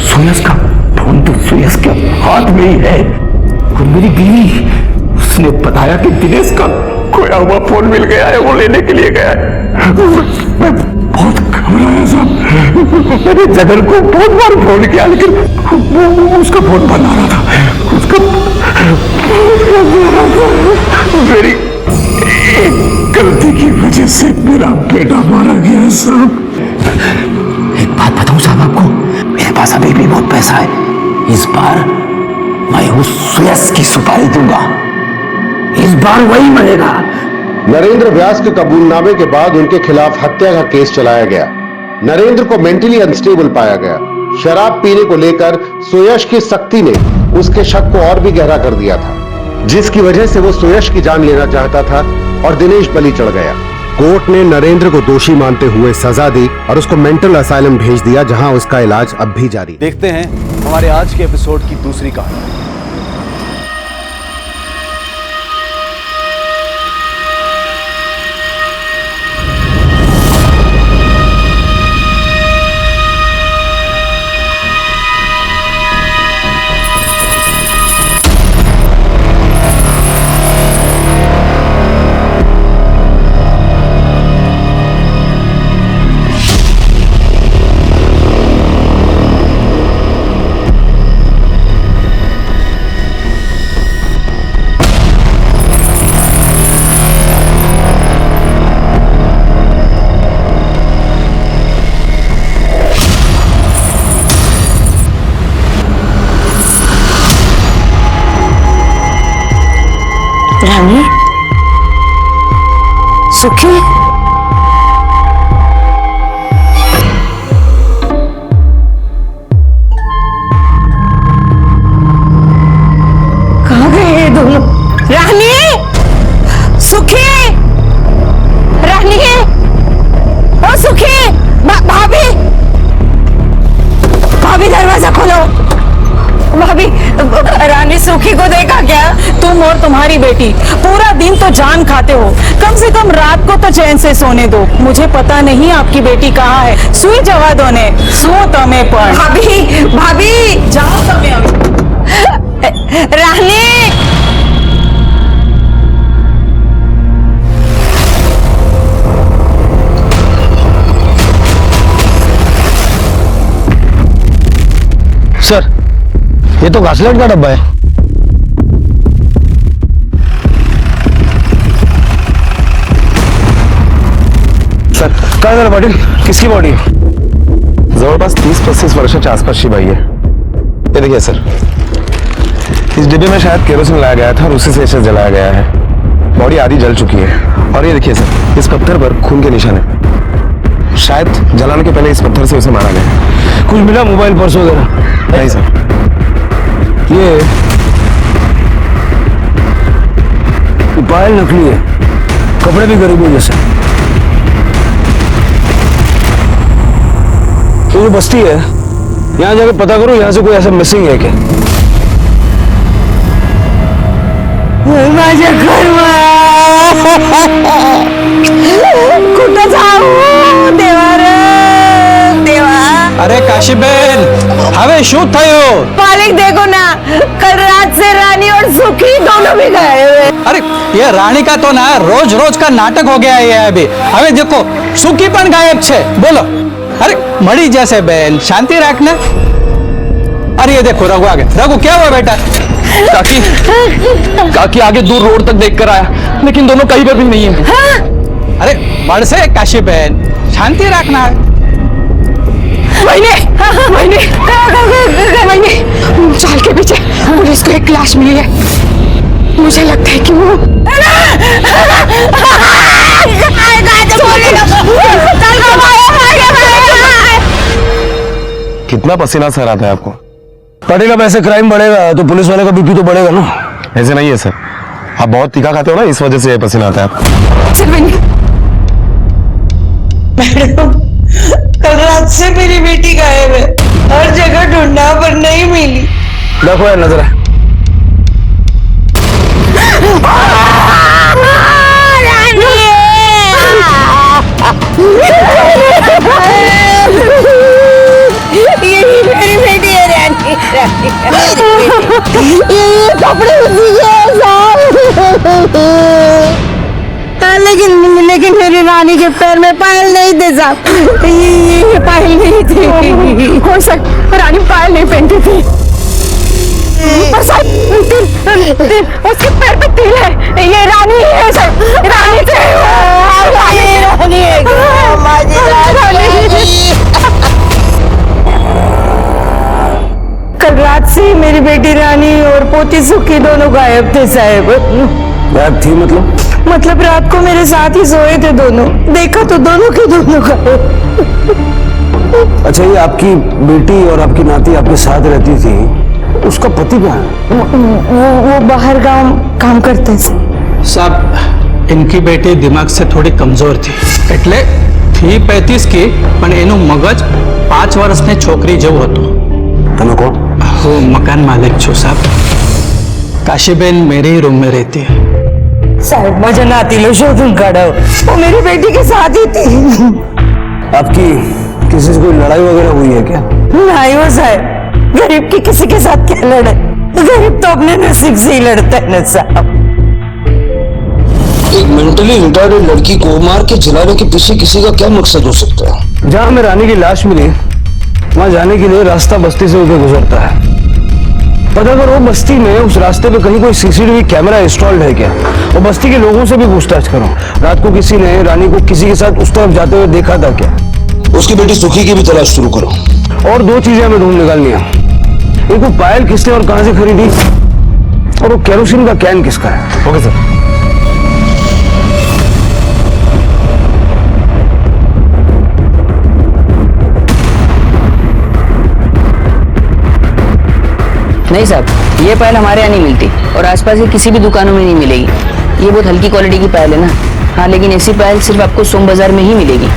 सुयश का फोन तो सुयश के हाथ में ही है। और मेरी बीवी, उसने बताया कि दिनेश का खोया हुआ फोन मिल गया है, वो लेने के लिए गया है। मैं बहुत घबराया साहब। मैंने जगन को बहुत बार फोन किया, लेकिन उसका फोन बंद आ रहा था। उसका मेरी एक गलती की वजह से मेरा बेटा मारा गया साहब। एक बात बताऊं साहब आपको, मेरे पास अभी भी बहुत पैसा है। इस बार मैं उस सुयश की सुपारी दूंगा, इस बार वही मरेगा। नरेंद्र व्यास के कबूलनामे के बाद उनके खिलाफ हत्या का केस चलाया गया। नरेंद्र को मेंटली अनस्टेबल पाया गया। शराब पीने को लेकर सुयश की सख्ती ने उसके शक को और भी गहरा कर दिया था, जिसकी वजह से वो सुयश की जान लेना चाहता था और दिनेश बलि चढ़ गया। कोर्ट ने नरेंद्र को दोषी मानते हुए सजा दी और उसको मेंटल असाइलम भेज दिया, जहां उसका इलाज अब भी जारी है। देखते हैं हमारे आज के एपिसोड की दूसरी कहानी। रानी, सुखी, कहाँ गए ये दोनों? रानी, सुखी, रानी, ओ सुखी, भाभी, भाभी दरवाजा खोलो। भाभी, रानी सुखी को देखा क्या? तुम और तुम्हारी बेटी पूरा दिन तो जान खाते हो, कम से कम रात को तो चैन से सोने दो। मुझे पता नहीं आपकी बेटी कहाँ है। सुई जवा दो ने, सुओ तमे पर। भाभी, भाभी, जाओ तमे अभी। रानी, सर, ये तो घासलेट का डब्बा है। सर, काय झालं पाटील? किसकी बॉडी? जवळपास 30-35 वर्षाच्या आसपासची बाई है। ये देखिए सर, इस डिब्बे में शायद केरोसिन लाया गया था और उसी से इसे जलाया गया है। बॉडी आधी जल चुकी है। और ये देखिए सर, इस पत्थर पर खून के निशान है। शायद जलाने के पहले इस पत्थर से उसे मारा गया। कुछ मिला? मोबाइल, पर्स वगैरह? नहीं सर। ये पायल नकली है, कपड़े भी गरीबों जैसे। ये जो बस्ती है, यहाँ जाके पता करो यहाँ से कोई ऐसा मिसिंग है क्या? माझ्या कुठं जाऊ देवा रे देवा। अरे काशीबेन, हवे शू थयो? मालिक देखो ना, कल रात से रानी और सुखी दोनों भी गए हुए। अरे ये रानी का तो ना रोज रोज का नाटक हो गया है अभी। हवे देखो सुखी पण गायब छे। बोलो, अरे मड़ी जैसे बेन, शांति रखना। अरे ये देखो रघु आ गए। रघु क्या हुआ बेटा? काकी, काकी आगे दूर रोड तक देख कर आया, लेकिन दोनों कहीं पर भी नहीं है। हाँ? अरे बढ़ से काशी बहन, शांति रखना है। चाल के पीछे पुलिस को एक लाश मिली है। मुझे लगता है कि वो कितना पसीना सर आता है आपको? पाटिल, अब ऐसे क्राइम बढ़ेगा तो पुलिस वाले का बीपी तो बढ़ेगा ना। ऐसे नहीं है सर, आप बहुत तीखा खाते हो ना, इस वजह से ये पसीना आता है आपको। मैडम, कल रात से मेरी बेटी गायब है। हर जगह ढूंढा पर नहीं मिली। देखो यार, नजर है। यही मेरी बेटी है रानी। ये कपड़े उसी के लेकिन मेरी रानी के पैर में पायल नहीं थे साहब। ये पायल नहीं थी। कौन सा? रानी पायल नहीं पहनती थी। और साहब उसके पैर पे तिल है। ये रानी है साहब, रानी थे। रानी है। कल रात से मेरी बेटी रानी और पोती सुखी दोनों गायब थे साहब। गायब थी मतलब रात को मेरे साथ ही सोए थे दोनों। देखा तो दोनों के दोनों गायब। अच्छा, ये आपकी बेटी और आपकी नाती आपके साथ रहती थी, उसका पति कहाँ है? वो बाहर गांव काम करते थे साहब। इनकी बेटी दिमाग से थोड़ी कमजोर थी, એટલે थी 35 की, पण एનું मगज 5 વર્ષની છોકરી જેવું હતું। તમે કોણ? હું મકાન માલિક છું સાહેબ। काशीबेन मेरे ही रूम में रहती है। साहब, मुझे नाती लो शोधन काढ़ो, वो मेरी बेटी के साथ ही थी। आपकी किसी से कोई लड़ाई वगैरह हुई है क्या? नहीं हो साहब, गरीब की किसी के साथ क्या लड़े? गरीब तो अपने नसीब से ही लड़ता है ना साहब। एक मेंटली रिटायर्ड लड़की को मार के जलाने के पीछे किसी का क्या मकसद हो सकता है? जहाँ हमें रानी की लाश मिली, वहां जाने के लिए रास्ता बस्ती से होकर गुजरता है। पता करो वो बस्ती में उस रास्ते पे कहीं कोई सीसीटीवी कैमरा इंस्टॉल्ड है क्या? और बस्ती के लोगों से भी पूछताछ करो, रात को किसी ने रानी को किसी के साथ उस तरफ जाते हुए देखा था क्या? उसकी बेटी सुखी की भी तलाश शुरू करो। और 2 चीजें हमें ढूंढ निकालनी है। एक वो पायल किसने और कहां से खरीदी, और वो केरोसिन का कैन किसका है? Okay sir. नहीं साहब, ये पायल हमारे यहाँ नहीं मिलती और आसपास की किसी भी दुकानों में नहीं मिलेगी। ये बहुत हल्की क्वालिटी की पायल है ना। हाँ, लेकिन ऐसी पायल सिर्फ आपको सोम बाजार में ही मिलेगी।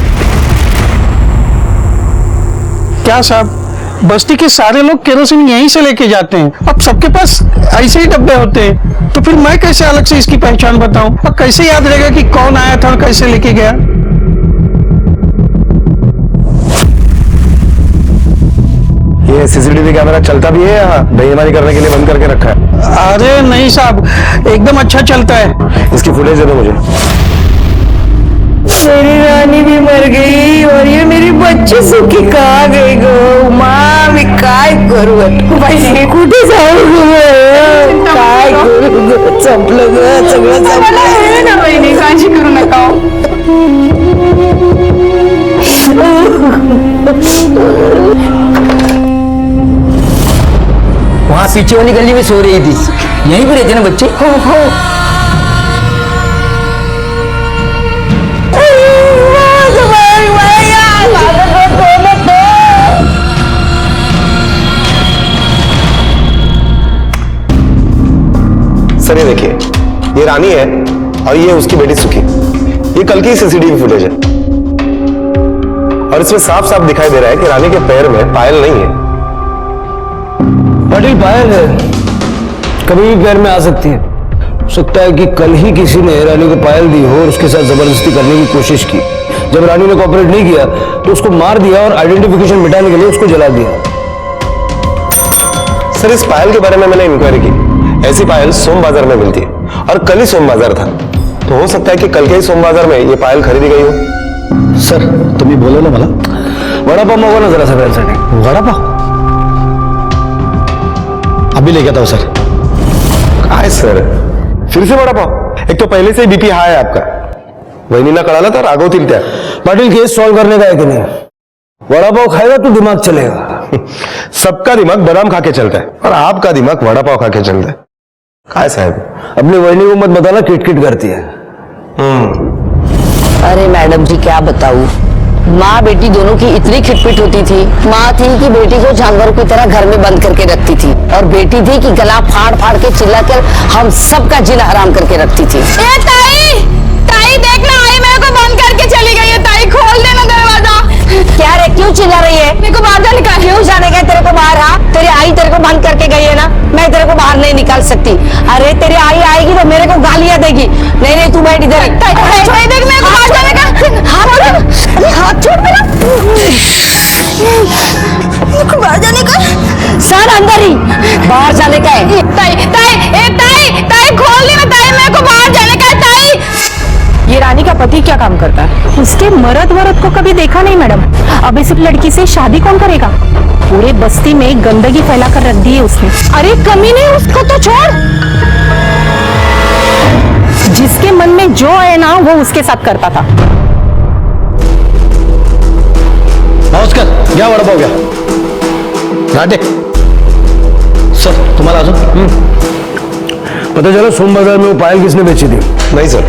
क्या साहब, बस्ती के सारे लोग केरोसिन यहीं से लेके जाते हैं। अब सबके पास ऐसे ही डब्बे होते हैं, तो फिर मैं कैसे अलग से इसकी पहचान बताऊं? और कैसे याद रहेगा कि कौन आया था और कैसे लेके गया? ये सीसीटीवी कैमरा चलता भी है या बेईमानी करने के लिए बंद करके रखा है? अरे नहीं साहब, एकदम अच्छा चलता है। इसकी फुटेज दे दो मुझे। मेरी रानी भी मर गई और ये मेरी बच्ची सुखी कहाँ गई गो? माँ मी काय करू भाई, कुठे जाऊ गो? काय करू गो? संपलं ग सगळं, संपलं ना बहिणी, काळजी करू नका। वहाँ पीछे वाली गली में सो रही थी। यहीं पर रहते ना बच्चे? हो। सर ये देखिए, ये रानी है और ये उसकी बेटी सुखी। ये कल की सीसीटीवी फुटेज है और इसमें साफ साफ दिखाई दे रहा है कि रानी के पैर में पायल नहीं है। पाटिल, पायल है, कभी भी पैर में आ सकती है। हो सकता है कि कल ही किसी ने रानी को पायल दी हो और उसके साथ जबरदस्ती करने की कोशिश की। जब रानी ने कोऑपरेट नहीं किया तो उसको मार दिया और आइडेंटिफिकेशन मिटाने के लिए उसको जला दिया। सर, इस पायल के बारे में मैंने इंक्वायरी की। ऐसी पायल सोम बाजार में मिलती है और कल ही सोम बाजार था, तो हो सकता है कि कल के ही सोम बाजार में ये पायल खरीदी गई हो। सर तुम्ही बोलो ना मला, वड़ा पाव मांगो ना जरा सा पैलसाठी। वड़ा पाव अभी लेके आता हूं सर। काय सर, फिर से वड़ा पाव? एक तो पहले से ही बीपी हाई है आपका। वहिनीला कळालं तर रागवतील त्या। पाटिल, केस सॉल्व करने का है कि नहीं? वड़ा पाव खाएगा तो दिमाग चलेगा। सबका दिमाग बादाम खा के चलता है और आपका दिमाग वड़ा पाव खा के चलता है। काय साहब, अपनी वहिनी को मत बताना किटकिट करती है। अरे मैडम जी, क्या बताऊं, माँ बेटी दोनों की इतनी खिटपिट होती थी। माँ थी कि बेटी को जानवरों की तरह घर में बंद करके रखती थी और बेटी थी कि गला फाड़ फाड़ के चिल्लाकर हम सबका जीना हराम करके रखती थी। ताई देखना, आई मेरे को बंद करके चली गई है। ताई खोल देना दरवाजा। क्या रे, क्यों चिल्ला रही है? मेरे को बाहर निकाल। क्यों जाने गए तेरे को बाहर? हाँ, तेरी आई तेरे को बंद करके गई है ना, मैं तेरे को बाहर नहीं निकाल सकती। अरे तेरी आई आएगी तो मेरे को गालियां देगी। नहीं तू बैठ इधर। देख मेरे को बाहर जाने का। हाथ छोड़ मेरा। बाहर जाने का सर, अंदर ही बाहर जाने का है। ताई खोल देना। ताई मेरे को बाहर जाने का है। ताई, ये रानी का पति क्या काम करता है? उसके मर्द को कभी देखा नहीं मैडम। अब इस लड़की से शादी कौन करेगा? पूरे बस्ती में गंदगी फैला कर रख दी है उसने। अरे कमी नहीं, उसको तो छोड़। जिसके मन में जो है ना वो उसके साथ करता था। नमस्कार, घ्या वड़ा पाव घ्या। राटे सर, तुम्हाला अजून पता चला सोम बाजार में वो पायल किसने बेची थी? नहीं सर,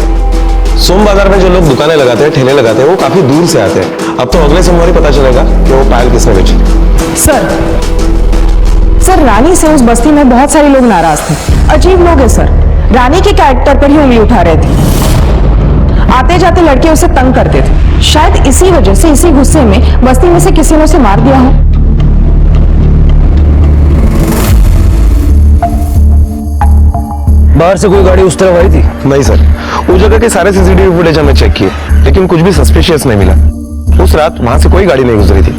सोम बाजार में जो लोग दुकानें लगाते हैं, ठेले लगाते हैं, वो काफी दूर से आते हैं। अब तो अगले सोमवार ही पता चलेगा कि वो पायल किसने बेची थी। सर रानी से उस बस्ती में बहुत सारे लोग नाराज थे। अजीब लोग हैं सर, रानी के कैरेक्टर पर ही उंगली उठा रहे थे। आते जाते लड़के उसे तंग करते थे। शायद इसी वजह से, इसी गुस्से में बस्ती में से किसी ने उसे मार दिया हो। बाहर से कोई गाड़ी उस तरफ आई थी? नहीं सर, उस जगह के सारे सीसीटीवी फुटेज हमने चेक किए, लेकिन कुछ भी सस्पिशियस नहीं मिला। उस रात वहां से कोई गाड़ी नहीं गुजरी थी।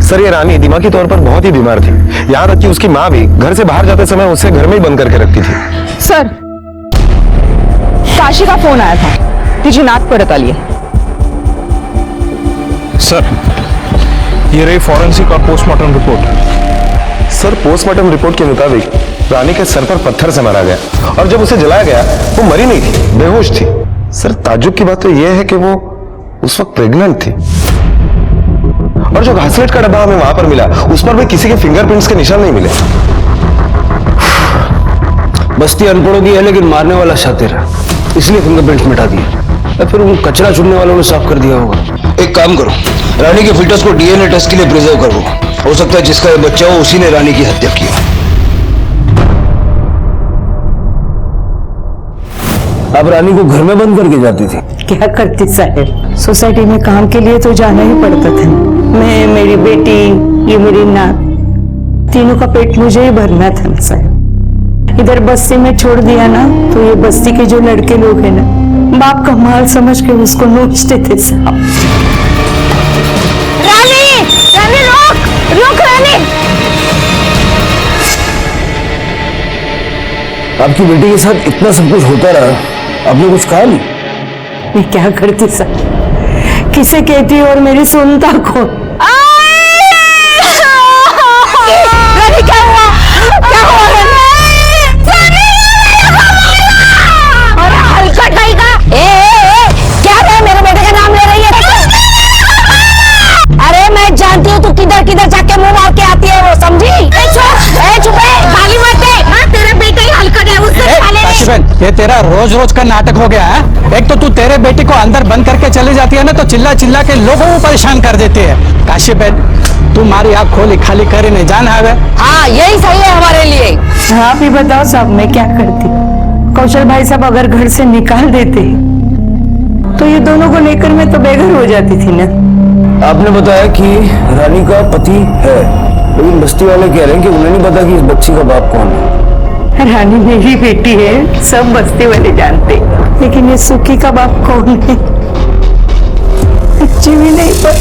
सर, ये रानी दिमागी तौर पर बहुत ही बीमार थी। यहाँ तक कि उसकी माँ भी घर से बाहर जाते समय उसे घर में ही बंद करके रखती थी। सर, काशी का फोन आया था, तिची नाक परत आली है। सर, ये रही फॉरेंसिक और postmortem report. Sir, postmortem report के मुताबिक रानी के सर पर पत्थर से मारा गया और जब उसे जलाया गया वो मरी नहीं थी, बेहोश थी। सर, ताज्जुब की बात तो यह है कि वो उस वक्त प्रेग्नेंट थी और जो घासलेट का डब्बा हमें वहां पर मिला उस पर भी किसी के फिंगरप्रिंट्स के निशान नहीं मिले। बस्ती अनपढ़ों की है लेकिन मारने वाला शातिर है, इसलिए फिंगरप्रिंट्स मिटा दिए। फिर उन कचरा चुनने वालों ने साफ कर दिया होगा। एक काम करो, रानी के फिल्टर्स को डीएनए टेस्ट के लिए प्रिजर्व करो। हो सकता है जिसका ये बच्चा हो उसी ने रानी की हत्या की हो। आप रानी को घर में बंद करके जाती थी? क्या करती साहब, सोसाइटी में काम के लिए तो जाना ही पड़ता था। मैं, मेरी बेटी, ये मेरी नात, तीनों का पेट मुझे ही भरना था साहब। इधर बस्ती में छोड़ दिया ना तो ये बस्ती के जो लड़के लोग हैं ना, बाप का माल समझ के उसको नोचते थे साहब। रानी, रानी रोक, रोक रानी। आपकी बेटी के साथ इतना सब कुछ होता रहा, आपने कुछ कहा नहीं? मैं क्या करती साहब, किसे कहती और मेरी सुनता कौन? रानी क्या हुआ? क्या हुआ? क्या है मेरे बेटे का नाम ले रही है? अरे मैं जानती हूँ तू किधर किधर जाके मुंह मार के आती है, वो समझी? चुपे गाली मत दे। हाँ, तेरे बेटे ही हलकट है, उससे काशीबेन, ये तेरा रोज रोज का नाटक हो गया है। एक तो तू तेरे बेटी को अंदर बंद करके चली जाती है ना, तो चिल्ला चिल्ला के लोगों को परेशान कर देती है। काशीबेन, तुम्हारी आँख खोली खाली करे नहीं जान है। हाँ, यही सही है हमारे लिए। आप ही बताओ साहब, मैं क्या करती? कौशल भाई साहब अगर घर से निकाल देते तो ये दोनों को लेकर मैं तो बेघर हो जाती थी ना। आपने बताया कि रानी का पति है, लेकिन बस्ती वाले कह रहे हैं कि उन्हें नहीं पता कि इस बच्ची का बाप कौन है। रानी मेरी बेटी है, सब बस्ती वाले जानते, लेकिन ये सुखी का बाप कौन है अच्छी भी नहीं पर।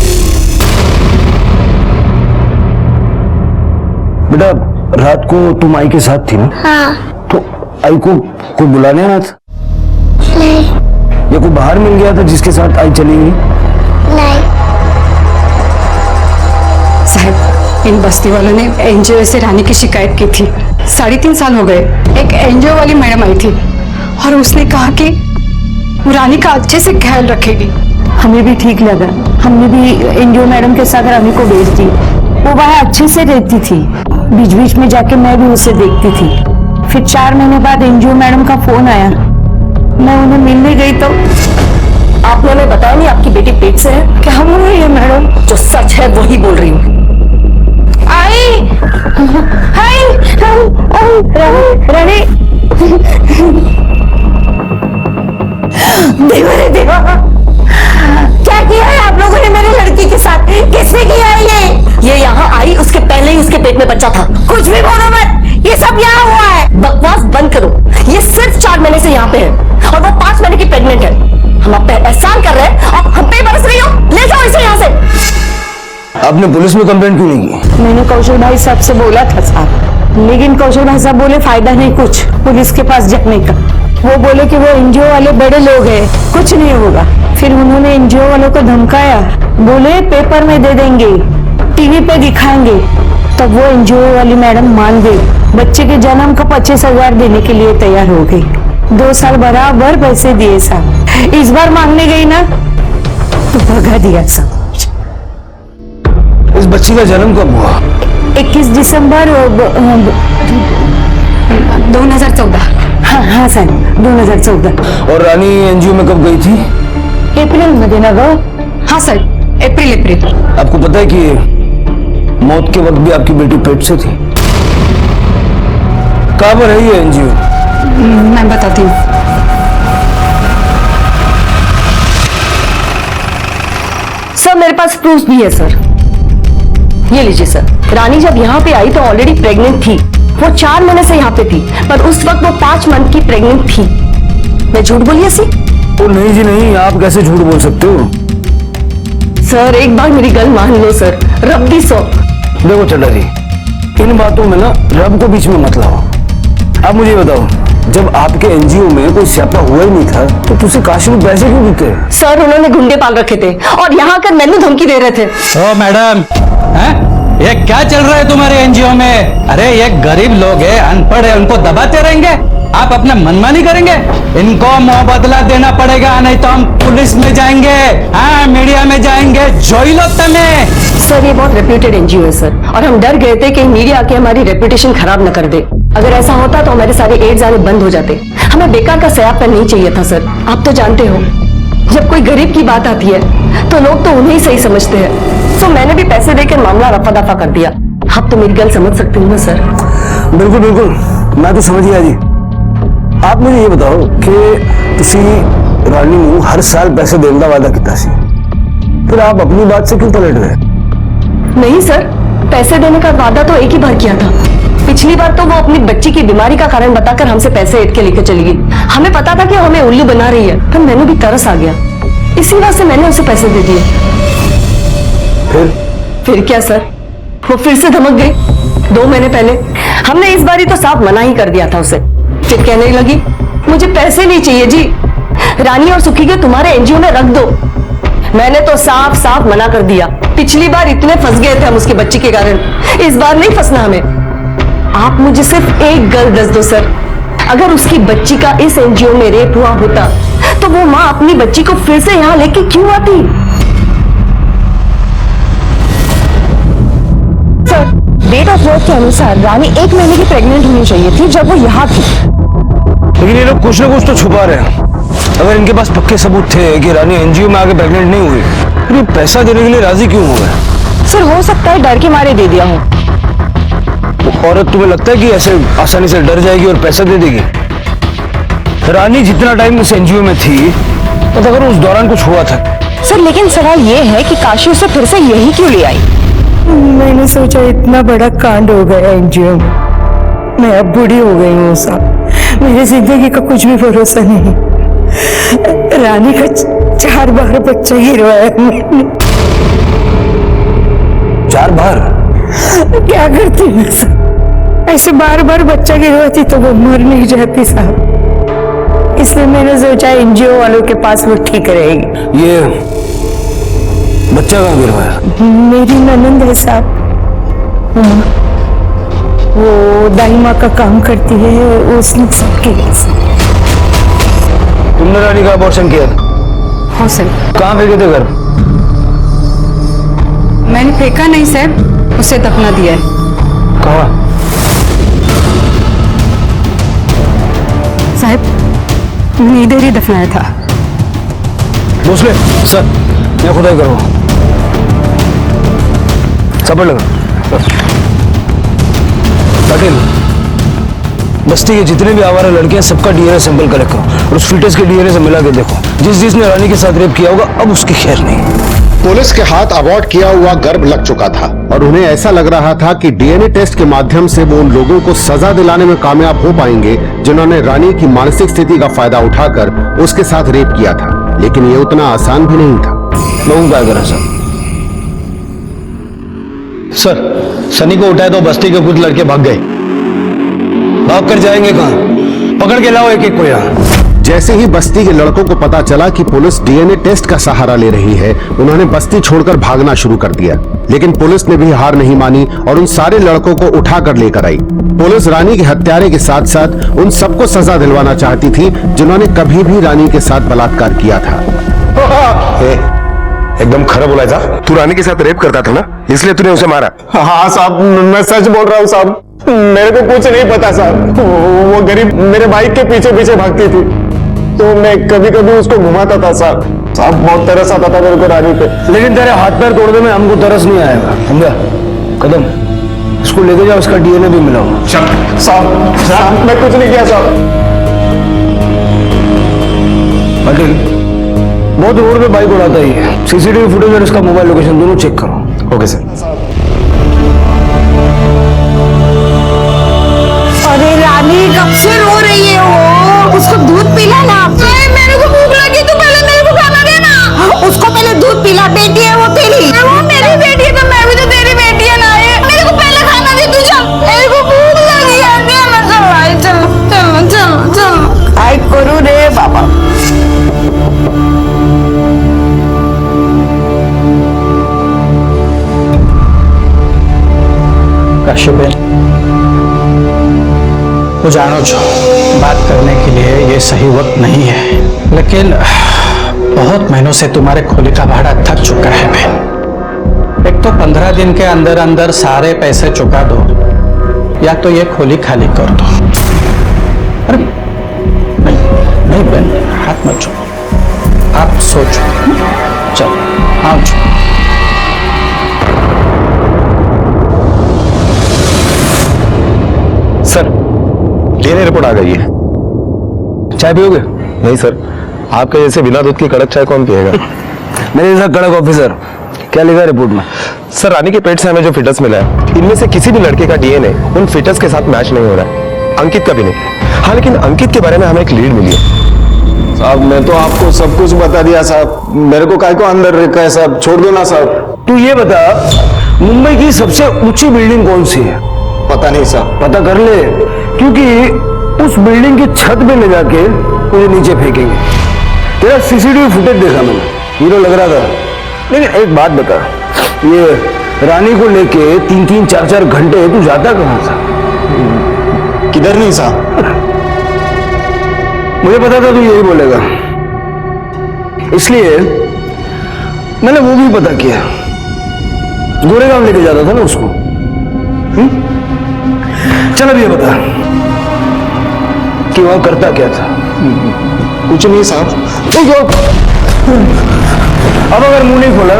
बेटा, रात को तुम आई के साथ थी ना? हाँ। तो आई को कोई बुलाने आना था? नहीं। या कोई बाहर मिल गया था जिसके साथ आई चली गई? नहीं। साहब, इन बस्ती वालों ने एनजीओ से रानी की शिकायत की थी। 3.5 साल हो गए। एक एनजीओ वाली मैडम आई थी और उसने कहा कि वो रानी का अच्छे से ख्याल रखेगी। हमें भी ठीक लगा, हमने भी एनजीओ मैडम के साथ रानी को भेज दी। वो वहाँ अच्छे से रहती थी, बीच बीच में जाके मैं भी उसे देखती थी। फिर 4 महीने बाद एनजीओ मैडम का फोन आया, मैं उन्हें मिलने गई तो आपने हमें बताया नहीं आपकी बेटी पेट से है। क्या बोल रही है मैडम? जो सच है वही बोल रही हूँ। रानी, देवा रे देवा, क्या किया है आप लोगों ने मेरी लड़की के साथ? किसने किया है ये यहाँ आई उसके पहले ही उसके पेट में बच्चा था। कुछ भी बोलो मत, ये सब यहाँ हुआ है। बकवास बंद करो, ये सिर्फ 4 महीने से यहाँ पे है और वो 5 महीने की प्रेग्नेंट है। हम आप पे एहसान कर रहे हैं और हम पे बरस रही हो। ले जाओ इसे यहाँ से। आपने पुलिस में कंप्लेंट क्यों नहीं की? मैंने कौशल भाई साहब से बोला था साहब, लेकिन कौशल भाई साहब बोले फायदा नहीं कुछ पुलिस के पास जाने का। वो बोले कि वो एनजीओ वाले बड़े लोग हैं, कुछ नहीं होगा। फिर उन्होंने एनजीओ वालों को धमकाया, बोले पेपर में दे देंगे, टीवी पे दिखाएंगे। तब वो एनजीओ वाली मैडम मान गई, बच्चे के जन्म का 25,000 देने के लिए तैयार हो गई। 2 साल बराबर पैसे दिए साहब। इस बार मांगने गई ना तो भगा दिया साहब। इस बच्ची का जन्म कब हुआ? 21 दिसंबर 2014। हाँ सर, 2014। और रानी एनजीओ में कब गई थी? अप्रैल में देना गो। हाँ सर, अप्रैल। आपको पता है कि मौत के वक्त भी आपकी बेटी पेट से थी? कहाँ पर है ये एनजीओ? मैं बताती हूँ। सर मेरे पास प्रूफ भी है सर, ये लीजिए सर। रानी जब यहाँ पे आई तो ऑलरेडी प्रेग्नेंट थी। वो 4 महीने से यहाँ पे थी, पर उस वक्त वो 5 मंथ की प्रेग्नेंट थी। मैं झूठ बोली ऐसी? ओ नहीं जी नहीं, आप कैसे झूठ बोल सकते हो? सर एक बार मेरी गल मान लो सर, रब दी सौ। देखो चड्डा जी, इन बातों में ना रब को बीच में मत लाओ। आप मुझे बताओ, जब आपके एनजीओ में कोई स्यापा हुआ ही नहीं था तो तुझे काशी में पैसे क्यों देते? सर उन्होंने गुंडे पाल रखे थे और यहाँ आकर मैंने धमकी दे रहे थे। ओ मैडम, ये क्या चल रहा है तुम्हारे एनजीओ में? अरे ये गरीब लोग हैं, अनपढ़ है, उनको दबाते रहेंगे? आप अपना मनमानी करेंगे? इनको मुंह बदला देना पड़ेगा, नहीं तो हम पुलिस में जाएंगे, हाँ मीडिया में जाएंगे। जोई लो तमें सर ये बहुत रेप्यूटेड एनजीओ है सर, और हम डर गए थे कि मीडिया आके हमारी रेपुटेशन खराब न कर दे। अगर ऐसा होता तो हमारे सारे एड्स आने बंद हो जाते। हमें बेकार का सयापन नहीं चाहिए था सर। आप तो जानते हो जब कोई गरीब की बात आती है तो लोग तो उन्हें ही सही समझते हैं। सो मैंने भी पैसे देकर मामला रफा दफा कर दिया। आप तो मेरी गल समझ सकते हो ना सर? बिल्कुल बिल्कुल, मैं तो समझ गया जी। आप मुझे ये बताओ कि तुसी रानी नू हर साल पैसे देने का वादा किया सी, फिर आप अपनी बात से क्यों पलट गए? नहीं सर, पैसे देने का वादा तो एक ही बार किया था। पिछली बार तो वो अपनी बच्ची की बीमारी का कारण बताकर हमसे पैसे ऐड के लेकर चली गई। हमें पता था कि हमें उल्लू बना रही है, पर मैंने भी तरस आ गया, इसी वजह से मैंने उसे पैसे दे दिए। फिर क्या सर, वो फिर से धमक गई 2 महीने पहले। हमने इस बार ही तो साफ मना ही कर दिया था उसे। फिर कहने लगी मुझे पैसे नहीं चाहिए जी, रानी और सुखी के तुम्हारे एनजीओ में रख दो। मैंने तो साफ साफ मना कर दिया। पिछली बार इतने फंस गए थे हम उसकी बच्ची के कारण, इस बार नहीं फंसना हमें। आप मुझे सिर्फ एक गल दस दो सर, अगर उसकी बच्ची का इस एनजीओ में रेप हुआ होता तो वो माँ अपनी बच्ची को फिर से यहाँ लेके क्यों आती? सर, डेट ऑफ बर्थ के अनुसार रानी 1 महीने की प्रेग्नेंट होनी चाहिए थी जब वो यहाँ थी। लेकिन ये लोग कुछ ना कुछ तो छुपा रहे हैं। अगर इनके पास पक्के सबूत थे कि रानी एनजीओ में आके प्रेग्नेंट नहीं हुई, फिर ये पैसा देने के लिए राजी क्यों हो गए? सर हो सकता है डर के मारे दे दिया हो। औरत तुम्हें लगता है कि ऐसे आसानी से डर जाएगी और पैसा दे देगी? रानी जितना टाइम इस एनजीओ में थी, पता करो उस दौरान कुछ हुआ था। सर लेकिन सवाल ये है कि काशी उसे फिर से यही क्यों ले आई? मैंने सोचा इतना बड़ा कांड हो गया एनजीओ में, मैं अब बूढ़ी हो गई हूँ साहब, मेरी जिंदगी का कुछ भी भरोसा नहीं। रानी का 4 बार बच्चा गिरवाया मैंने। 4 बार? क्या करती मैं साहब, ऐसे बार बार बच्चा गिरवाती तो वो मर नहीं जाती साहब, इसलिए मैंने सोचा एनजीओ वालों के पास वो ठीक रहेगी। ये बच्चा कहाँ गिरवाया? मेरी ननंद है साहब, वो दाई माँ का काम करती है, उसने सबके तुमने रानी का अबॉर्शन किया? हाँ सर। कहाँ फेंके थे घर? मैंने फेंका नहीं साहब, उसे दफना दिया है। कहाँ? साहब मैंने इधर ही दफनाया था। भोसले सर, मैं खुदाई करूँ। सपड़ लगा। पाटिल, बस्ती के जितने भी आवारा लड़के हैं सबका डीएनए सैंपल कलेक्ट करो और उस फीटस के डीएनए से मिला के देखो। जिसने रानी के साथ रेप किया होगा अब उसकी खैर नहीं। पुलिस के हाथ अबॉर्ट किया हुआ गर्भ लग चुका था और उन्हें ऐसा लग रहा था कि डीएनए टेस्ट के माध्यम से वो उन लोगों को सजा दिलाने में कामयाब हो पाएंगे जिन्होंने रानी की मानसिक स्थिति का फायदा उठाकर उसके साथ रेप किया था, लेकिन ये उतना आसान भी नहीं था। लोगों क्या करें सर, सनी को उठाए तो बस्ती के कुछ लड़के भाग गए। भाग कर जाएंगे कहाँ? पकड़ के लाओ एक एक को यहाँ। जैसे ही बस्ती के लड़कों को पता चला कि पुलिस डीएनए टेस्ट का सहारा ले रही है, उन्होंने बस्ती छोड़कर भागना शुरू कर दिया। लेकिन पुलिस ने भी हार नहीं मानी और उन सारे लड़कों को उठाकर लेकर आई। पुलिस रानी के हत्यारे के साथ साथ उन सबको सजा दिलवाना चाहती थी जिन्होंने कभी भी रानी के साथ बलात्कार किया था। एकदम खरा बोला था। तू रानी के साथ रेप करता था ना, इसलिए तूने उसे मारा? हाँ साहब, मैं सच बोल रहा हूँ साहब, मेरे को कुछ नहीं पता साहब। वो गरीब मेरे बाइक के पीछे पीछे भागती थी तो मैं कभी कभी उसको घुमाता था साहब। साहब बहुत तरस आता था मेरे को रानी पे। लेकिन तेरे हाथ पैर तोड़ने में हमको तरस नहीं आएगा, समझा? कदम इसको लेके जाओ, उसका डीएनए भी मिलाओ। साहब मैं कुछ नहीं किया साहब। पाटिल बहुत रोड पे बाइक उड़ाता ही है, सीसीटीवी फुटेज और इसका मोबाइल लोकेशन दोनों चेक करो। Okay sir. अरे रानी कब से रो रही है वो, उसको दूध पिला ना। मेरे को भूख लगी, तो पहले मेरे को खाना देना। उसको पहले दूध पिला, बेटी है वो तेरी। वो मेरी बेटी है तो मैं भी तो तेरी बेटी है ना। मेरे को पहले खाना दे तू, चल मेरे को भूख लगी है। चल आई करू रे बाबा। काशीबेन, वो जानो जो बात करने के लिए ये सही वक्त नहीं है, लेकिन बहुत महीनों से तुम्हारे खोले का भाड़ा थक चुका है बहन। एक तो 15 दिन के अंदर अंदर सारे पैसे चुका दो, या तो ये खोली खाली कर दो। अरे नहीं नहीं बहन, हाथ मत छो, आप सोचो। चलो आओ। सर, डीएनए रिपोर्ट आ गई है। चाय पियोगे? नहीं सर, आपके जैसे बिना दूध की कड़क चाय कौन पिएगा? मेरे जैसा कड़क ऑफिसर, क्या लिखा है रिपोर्ट में? सर, रानी के पेट से हमें जो फिटस मिला है, इनमें से किसी भी लड़के का डीएनए उन फिटस के साथ मैच नहीं हो रहा है, अंकित का भी नहीं। हाँ, लेकिन अंकित के बारे में हमें एक लीड मिली है। साहब, मैं तो आपको सब कुछ बता दिया साहब, मेरे को काय को अंदर रखा है साहब, छोड़ दो ना साहब। तू ये बता, मुंबई की सबसे ऊंची बिल्डिंग कौन सी है? पता नहीं साहब। पता कर ले, क्योंकि उस बिल्डिंग की छत पे ले जाके मुझे नीचे फेंकेंगे। तेरा सीसीटीवी फुटेज देखा मैंने, हीरो लग रहा था। लेकिन एक बात बता, ये रानी को लेके 3-3, 4-4 घंटे तू जाता कहां था? किधर नहीं साहब। मुझे पता था तू यही बोलेगा, इसलिए मैंने वो भी पता किया। गोरेगांव लेके जाता था ना उसको। चल अब ये बता कि वहां करता क्या था? कुछ नहीं साहब। अब अगर मुंह नहीं खोला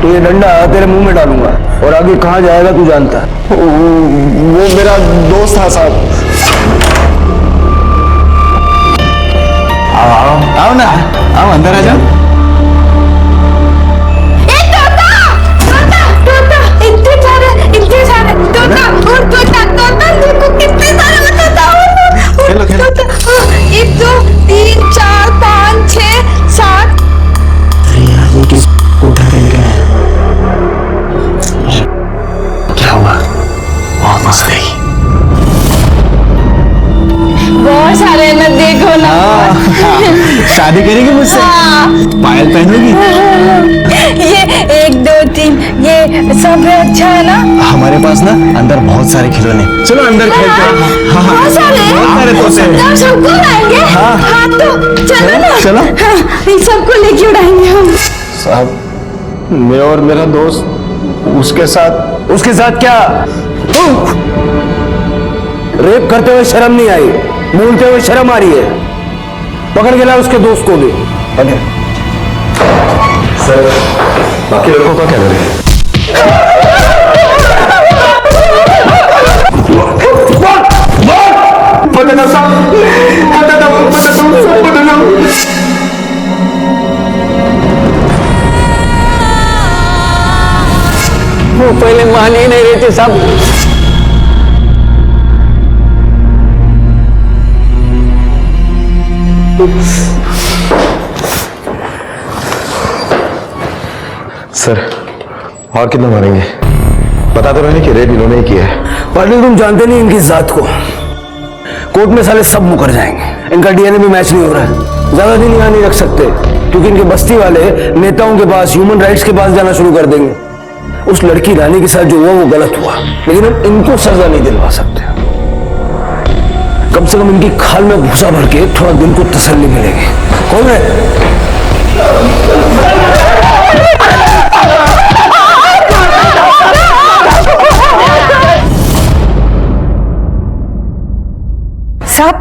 तो ये डंडा तेरे मुंह में डालूंगा, और आगे कहां जाएगा तू जानता है। वो मेरा दोस्त था साहब। आओ आओ ना, आओ अंदर आ जाओ। एक, दो, तीन, चार, पाँच, 6, 7। क्या हुआ? बहुत मस्त है। बहुत सारे ना, देखो ना। शादी करेगी मुझसे? पायल पहनोगी? ये 1, 2, 3, ये सब अच्छा है ना? हमारे पास ना अंदर बहुत सारे खिलौने। चलो अंदर खेलते हैं। बहुत सारे तोते हैं। हम सबको उड़ाएंगे। हाँ तो चलो ना। चलो। इन सबको लेके उड़ाएंगे हम। साहब, मैं और मेरा दोस्त उसके साथ क्या? रेप करते हुए शर्म नहीं आई, बोलते हुए शर्म आ रही है। पकड़ के ला उसके दोस्त को भी। सर, बाकी लड़कों का क्या करें? वो पहले मान ही नहीं रहे थे सब। सर, और कितना मारेंगे? बता तो रहे कि रेप इन्होंने ही किया है। पाटिल, तुम जानते नहीं इनकी जात को। कोर्ट में साले सब मुकर जाएंगे। इनका डीएनए भी मैच नहीं हो रहा है। ज्यादा दिन यहाँ नहीं रख सकते, क्योंकि इनके बस्ती वाले नेताओं के पास, ह्यूमन राइट्स के पास जाना शुरू कर देंगे। उस लड़की रानी के साथ जो हुआ वो गलत हुआ, लेकिन हम इनको सजा नहीं दिलवा सकते। कम से कम इनकी खाल में भूसा भर के थोड़ा दिल को तसल्ली मिलेगी। कौन है? साहब,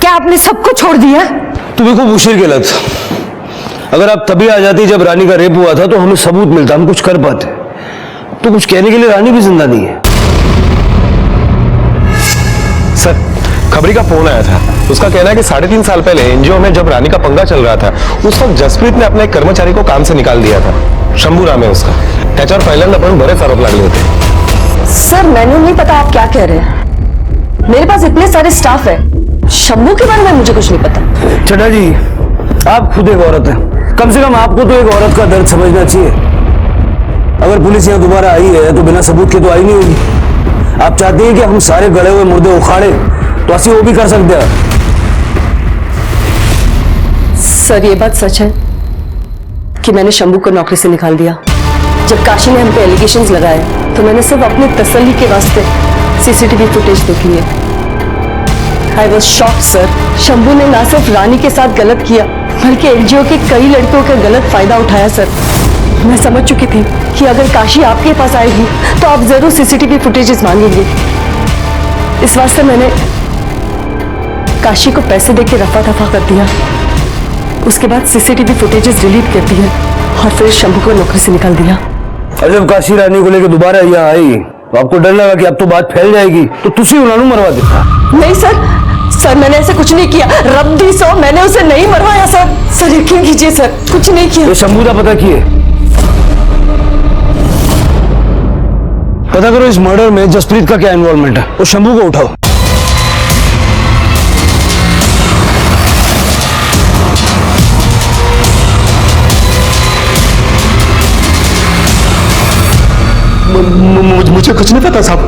क्या आपने सबको छोड़ दिया? तुम्हें को मुशीर के लत। अगर आप तभी आ जाती जब रानी का रेप हुआ था तो हमें सबूत मिलता, हम कुछ कर पाते। तो कुछ कहने के लिए रानी भी जिंदा नहीं है। सर, खबरी का फोन आया था। उसका कहना है कि 3.5 साल पहले एनजीओ में जब रानी का पंगा चल रहा था, उस वक्त जसप्रीत ने अपने एक कर्मचारी को काम से निकाल दिया था। शंभू नाम है उसका। त्याच्यावर पहिल्यांदा पण बरेच आरोप लागले होते। सर, मैंने नहीं पता आप क्या कह रहे हैं। मेरे पास इतने सारे स्टाफ है, शंभू के बारे में मुझे कुछ नहीं पता। चड्ढा जी, आप खुद एक औरत हैं, कम से कम आपको तो एक औरत का दर्द समझना चाहिए। अगर पुलिस यहाँ दोबारा आई है तो बिना सबूत के तो आई नहीं होगी। आप चाहते हैं कि हम सारे गड़े हुए मुर्दे उखाड़े, तो ऐसी वो भी कर सकते हैं। सर, ये बात सच है कि मैंने शंभू को नौकरी से निकाल दिया। जब काशी ने हम पे एलिगेशंस लगाए तो मैंने सिर्फ अपनी तसल्ली के वास्ते सीसीटीवी फुटेज देख ली है। I was shocked sir. Shambhu ने ना सिर्फ रानी के साथ गलत किया, बल्कि एनजीओ के कई लड़कियों का गलत फायदा उठाया सर। मैं समझ चुकी थी कि अगर काशी आपके पास आएगी तो आप जरूर सीसीटीवी फुटेजेस मांगेंगे। इस वास्ते मैंने काशी को पैसे देके रफा दफा कर दिया। उसके बाद सीसीटीवी फुटेजेस डिलीट कर दिए और फिर शंभू को नौकरी से निकाल दिया। और जब काशी रानी को लेकर दोबारा यहाँ आई तो आपको डर लगा कि अब तो बात फैल जाएगी, तो तुसी उन्होंने मरवा देता। नहीं सर मैंने ऐसा कुछ नहीं किया। रब दी सो, मैंने उसे नहीं मरवाया सर यकीन कीजिए सर, कुछ नहीं किया। ये शंभू का पता किए, पता करो इस मर्डर में जसप्रीत का क्या इन्वॉल्वमेंट है। वो शंभू को उठाओ। मुझे कुछ नहीं पता साहब।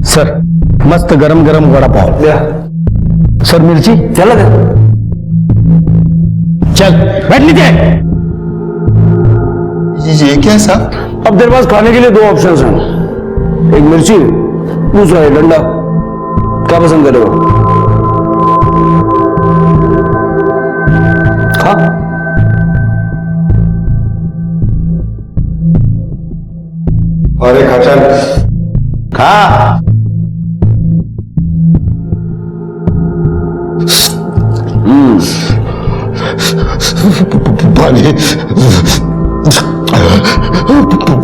सर मस्त गरम गरम वड़ा पाव। सर मिर्ची चला दे। चल बैठ लीजिए। ये क्या है साहब? अब तेरे पास खाने के लिए दो ऑप्शंस हैं, एक मिर्ची, दूसरा है डंडा। क्या पसंद करोगे? खा। अरे खाचन खा। पानी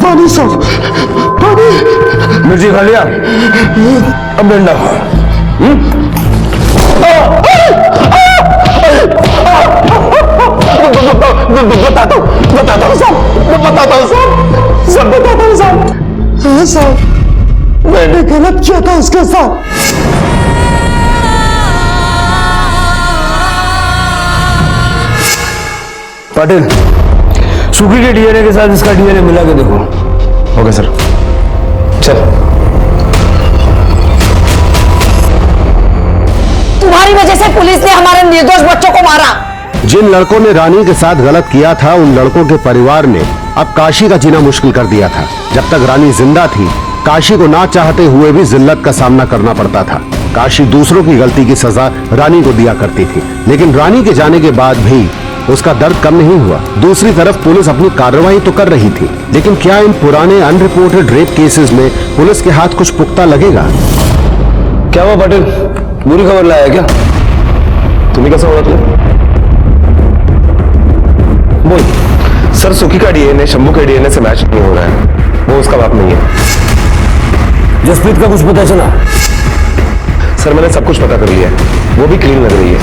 पानी साहब, पानी। मिर्ची खा लिया, अब डंडा खा। बताता हूँ साहब। हाँ साहब, मैंने गलत किया था उसके साथ। पाटिल, सुखी के डीएनए के साथ इसका डीएनए मिला के देखो। Okay sir. चल। तुम्हारी वजह से पुलिस ने हमारे निर्दोष बच्चों को मारा। जिन लड़कों ने रानी के साथ गलत किया था, उन लड़कों के परिवार ने अब काशी का जीना मुश्किल कर दिया था। जब तक रानी जिंदा थी, काशी को ना चाहते हुए भी जिल्लत का सामना करना पड़ता था। काशी दूसरों की गलती की सजा रानी को दिया करती थी, लेकिन रानी के जाने के बाद भी उसका दर्द कम नहीं हुआ। दूसरी तरफ पुलिस अपनी कार्रवाई तो कर रही थी, लेकिन क्या इन पुराने अनरिपोर्टेड रेप केसेस में पुलिस के हाथ कुछ पुख्ता लगेगा? क्या हुआ पाटिल, बुरी खबर लाया क्या? तुम्हें कैसा हो रहा? बोल। सर सुखी का डीएनए शंभू के डीएनए से मैच नहीं हो रहा है, वो उसका बाप नहीं है। जसप्रीत का कुछ पता चला? सर मैंने सब कुछ पता कर लिया है, वो भी क्लीन लग रही है।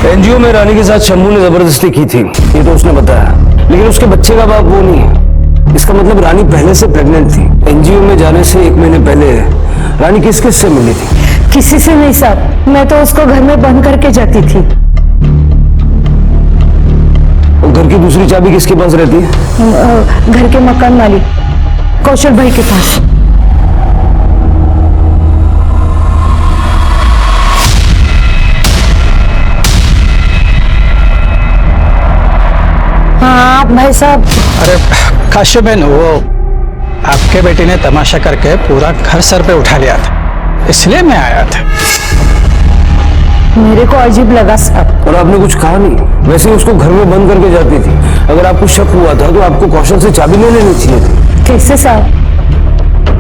एनजीओ में रानी के साथ शंभू ने जबरदस्ती की थी, ये तो उसने बताया, लेकिन उसके बच्चे का बाप वो नहीं है। इसका मतलब रानी पहले से प्रेग्नेंट थी। एनजीओ में जाने से 1 महीने पहले रानी किस किस से मिली थी? किसी से नहीं साहब, मैं तो उसको घर में बंद करके जाती थी। और घर की दूसरी चाबी किसके पास रहती है? घर के मकान मालिक कौशल भाई के पास। हाँ भाई साहब। अरे काशी बहन, वो आपके बेटे ने तमाशा करके पूरा घर सर पे उठा लिया था, इसलिए मैं आया था। मेरे को अजीब लगा साहब। और आपने कुछ कहा नहीं, वैसे उसको घर में बंद करके जाती थी। अगर आपको शक हुआ था तो आपको कौशल से चाबी ले लेनी चाहिए थी। कैसे साहब?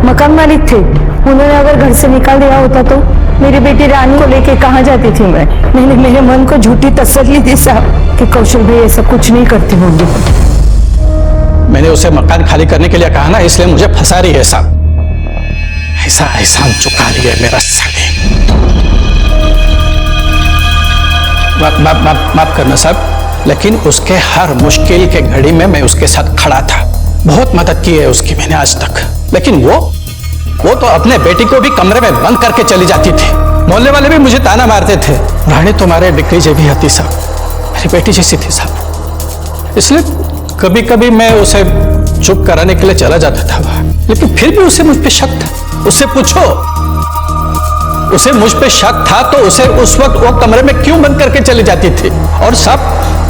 मकान मालिक थे, उन्होंने अगर घर से निकाल दिया होता तो मेरी बेटी रानी को लेके कहाँ जाती थी मैं? मैंने मेरे मन को झूठी तसल्ली दी साहब कि कौशल भाई ऐसा कुछ नहीं करती होंगी। मैंने उसे मकान खाली करने के लिए कहा ना, इसलिए मुझे फंसा रही है साहब। ऐसा एहसान चुका रही है मेरा साले। माफ करना साहब, लेकिन उसके हर मुश्किल के घड़ी में मैं उसके साथ खड़ा था। बहुत मदद की है उसकी मैंने आज तक, लेकिन वो तो अपने बेटी को भी कमरे में बंद करके चली जाती थी। मोहल्ले वाले भी मुझे ताना मारते थे, रानी तुम्हारे डिग्री जैसी हती साहब, मेरी बेटी जैसी थी साहब। इसलिए कभी कभी मैं उसे चुप कराने के लिए चला जाता था वहां, लेकिन फिर भी उसे मुझ पे शक था। उससे पूछो, उसे मुझ पे शक था तो उसे उस वक्त वो कमरे में क्यों बंद करके चली जाती थी? और साहब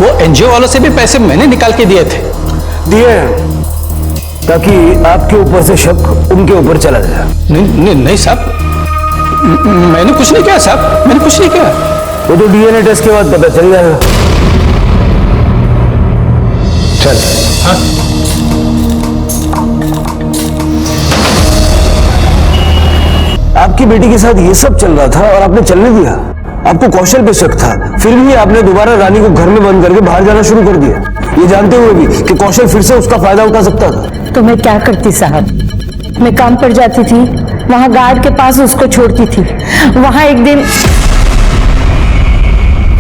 वो एनजीओ वालों से भी पैसे मैंने निकाल के दिए थे। दिए ताकि आपके ऊपर से शक उनके ऊपर चला जाए। नहीं साहब, मैंने कुछ नहीं किया साहब, मैंने कुछ नहीं किया। वो तो डीएनए टेस्ट के बाद पता चल जाएगा। चल। हाँ। आपकी बेटी के साथ ये सब चल रहा था और आपने चलने दिया। आपको कौशल पे शक था, फिर भी आपने दोबारा रानी को घर में बंद करके बाहर जाना शुरू कर दिया, ये जानते हुए भी कि कौशल फिर से उसका फायदा उठा सकता था। तो मैं क्या करती साहब, मैं काम पर जाती थी, वहां गार्ड के पास उसको छोड़ती थी। वहां एक दिन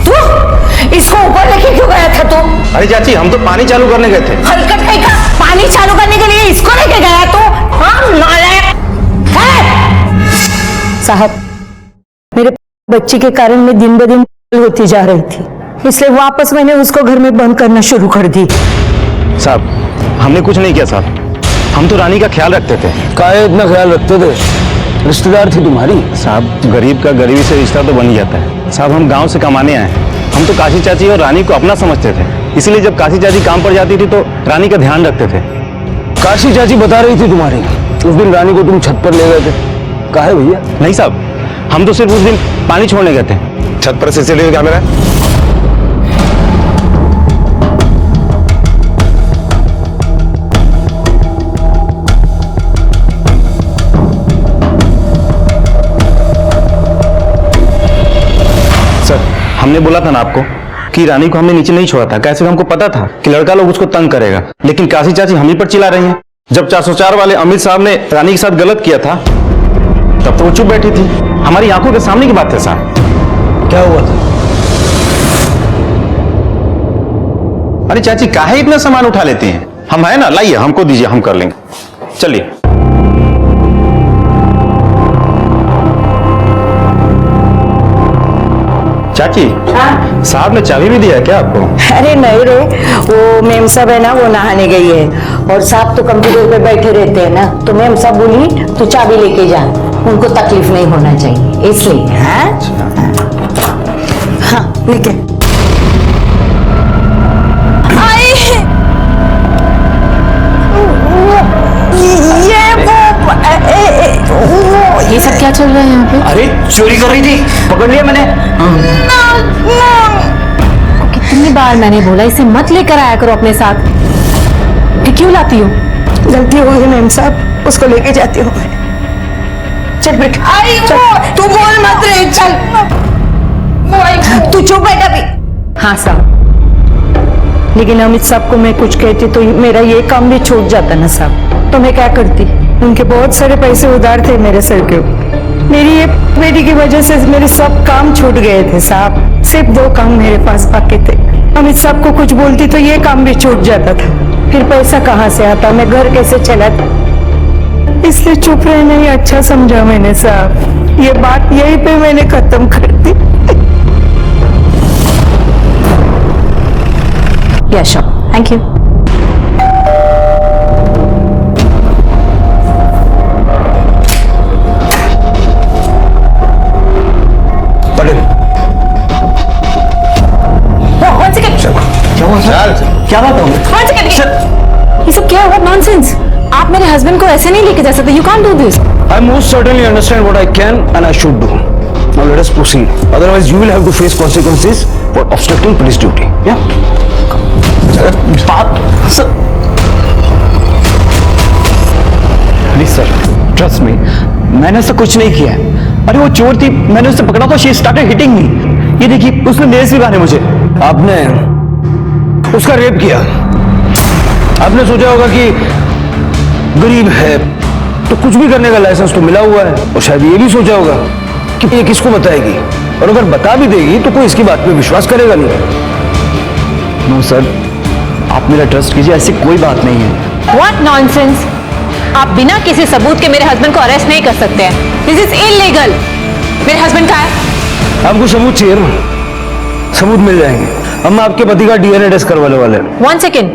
तू इसको ऊपर लेके क्यों गया था तू? अरे चाची हम तो पानी चालू करने गए थे। हलकट कहीं का पानी चालू करने के लिए इसको लेके गया तू? हाँ नालायक साहब, मेरे बच्ची के कारण मैं दिन ब दिन होती जा रही थी, इसलिए वापस मैंने उसको घर में बंद करना शुरू कर दी। साहब हमने कुछ नहीं किया साहब, हम तो रानी का ख्याल रखते थे। काहे इतना ख्याल रखते थे? रिश्तेदार थी तुम्हारी। साहब गरीब का गरीबी से रिश्ता तो बन ही जाता है। साहब हम गांव से कमाने आए हैं, हम तो काशी चाची और रानी को अपना समझते थे, इसलिए जब काशी चाची काम पर जाती थी तो रानी का ध्यान रखते थे। काशी चाची बता रही थी तुम्हारी, उस दिन रानी को तुम छत पर ले गए थे। काहे भैया? नहीं साहब, हम तो सिर्फ उस दिन पानी छोड़ने गए थे। छत पर सीसीटीवी कैमरा है? सर हमने बोला था ना आपको कि रानी को हमने नीचे नहीं छोड़ा था, कैसे हमको पता था कि लड़का लोग उसको तंग करेगा, लेकिन काशी चाची हम ही पर चिल्ला रही हैं। जब 404 वाले अमित साहब ने रानी के साथ गलत किया था तब तो वो चुप बैठी थी, हमारी आंखों के सामने की बात है साहब। क्या हुआ था? अरे चाची काहे इतना सामान उठा लेती हैं, हम है ना, लाइए हमको दीजिए, हम कर लेंगे, चलिए। चाची साहब ने चाबी भी दिया है क्या आपको? अरे नहीं रे, वो मेम साहब है ना, वो नहाने गई है और साहब तो कंप्यूटर पे बैठे रहते हैं ना, तो मेम साहब बोली तू चाबी लेके जा, उनको तकलीफ नहीं होना चाहिए इसलिए। हाँ हाँ लेके ये सब क्या चल रहा है यहाँ पे? अरे चोरी कर रही थी, पकड़ लिया मैंने। कितनी बार मैंने बोला इसे मत लेकर आया करो अपने साथ, फिर क्यों लाती हो? गलती हो गई मेम साहब, उसको लेके जाती हूँ। चल बेटा, तू बोल मत रे, चल तू चुप बैठा भी। हाँ साहब, लेकिन अमित साहब को मैं कुछ कहती तो मेरा ये काम भी छूट जाता ना साहब, तो मैं क्या करती? उनके बहुत सारे पैसे उधार थे मेरे सर के ऊपर, मेरी ये बेटी की वजह से मेरे सब काम छूट गए थे साहब, सिर्फ 2 काम मेरे पास बाकी थे। अमित साहब को कुछ बोलती तो ये काम भी छूट जाता था, फिर पैसा कहाँ से आता, मैं घर कैसे चलाता, इसलिए चुप रहना ही अच्छा समझा मैंने साहब। ये बात यहीं पे मैंने खत्म कर दी। Yes thank you. क्या बात हो? ये सब क्या हुआ? नॉनसेंस! आप मेरे हस्बैंड को ऐसे नहीं लेके जा सकते, you can't do this. I most certainly understand what I can and I should do. Now let us proceed. Otherwise, you will have to face consequences for obstructing police duty. Yeah? बात sir, please sir trust me, मैंने ऐसा कुछ नहीं किया है। अरे वो चोर थी, मैंने उसे पकड़ा तो शी स्टार्टेड हिटिंग मी। ये देखिए उसने नेल्स भी मारे मुझे। आपने उसका रेप किया, आपने सोचा होगा कि गरीब है तो कुछ भी करने का लाइसेंस तो मिला हुआ है, और शायद ये भी सोचा होगा कि ये किसको बताएगी, और अगर बता भी देगी तो कोई इसकी बात पे विश्वास करेगा नहीं। नो सर, आप मेरा ट्रस्ट कीजिए, ऐसी कोई बात नहीं है। What nonsense! आप बिना किसी सबूत के मेरे हस्बैंड को अरेस्ट नहीं कर सकते हैं। This is illegal. मेरे हस्बैंड कहाँ है? आपको सबूत चाहिए ना? सबूत मिल जाएंगे। हम आपके पति का डीएनए टेस्ट करवाने वाले हैं। 1 सेकेंड,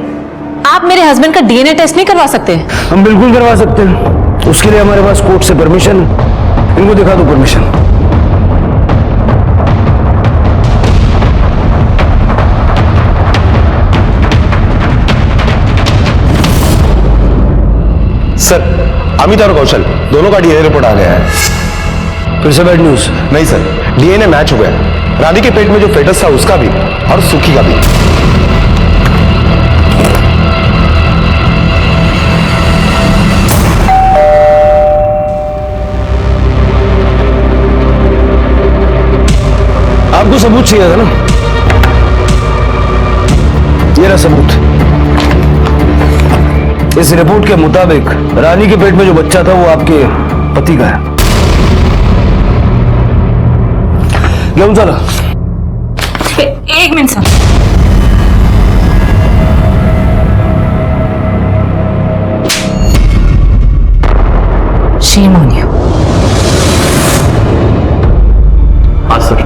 आप मेरे हस्बैंड का डीएनए टेस्ट नहीं करवा सकते? हम बिल्कुल करवा सकते हैं, उसके लिए हमारे पास कोर्ट से परमिशन। इनको दिखा दो परमिशन। सर अमित और कौशल दोनों का डीएनए रिपोर्ट आ गया है। फिर से बैड न्यूज? नहीं सर, डीएनए मैच हो गया। रानी के पेट में जो फेटस था उसका भी और सुखी का भी। आपको सबूत चाहिए था ना, ये रहा सबूत। इस रिपोर्ट के मुताबिक रानी के पेट में जो बच्चा था वो आपके पति का है। क्यों चला? एक minute sir. Shame on you. हाँ सर,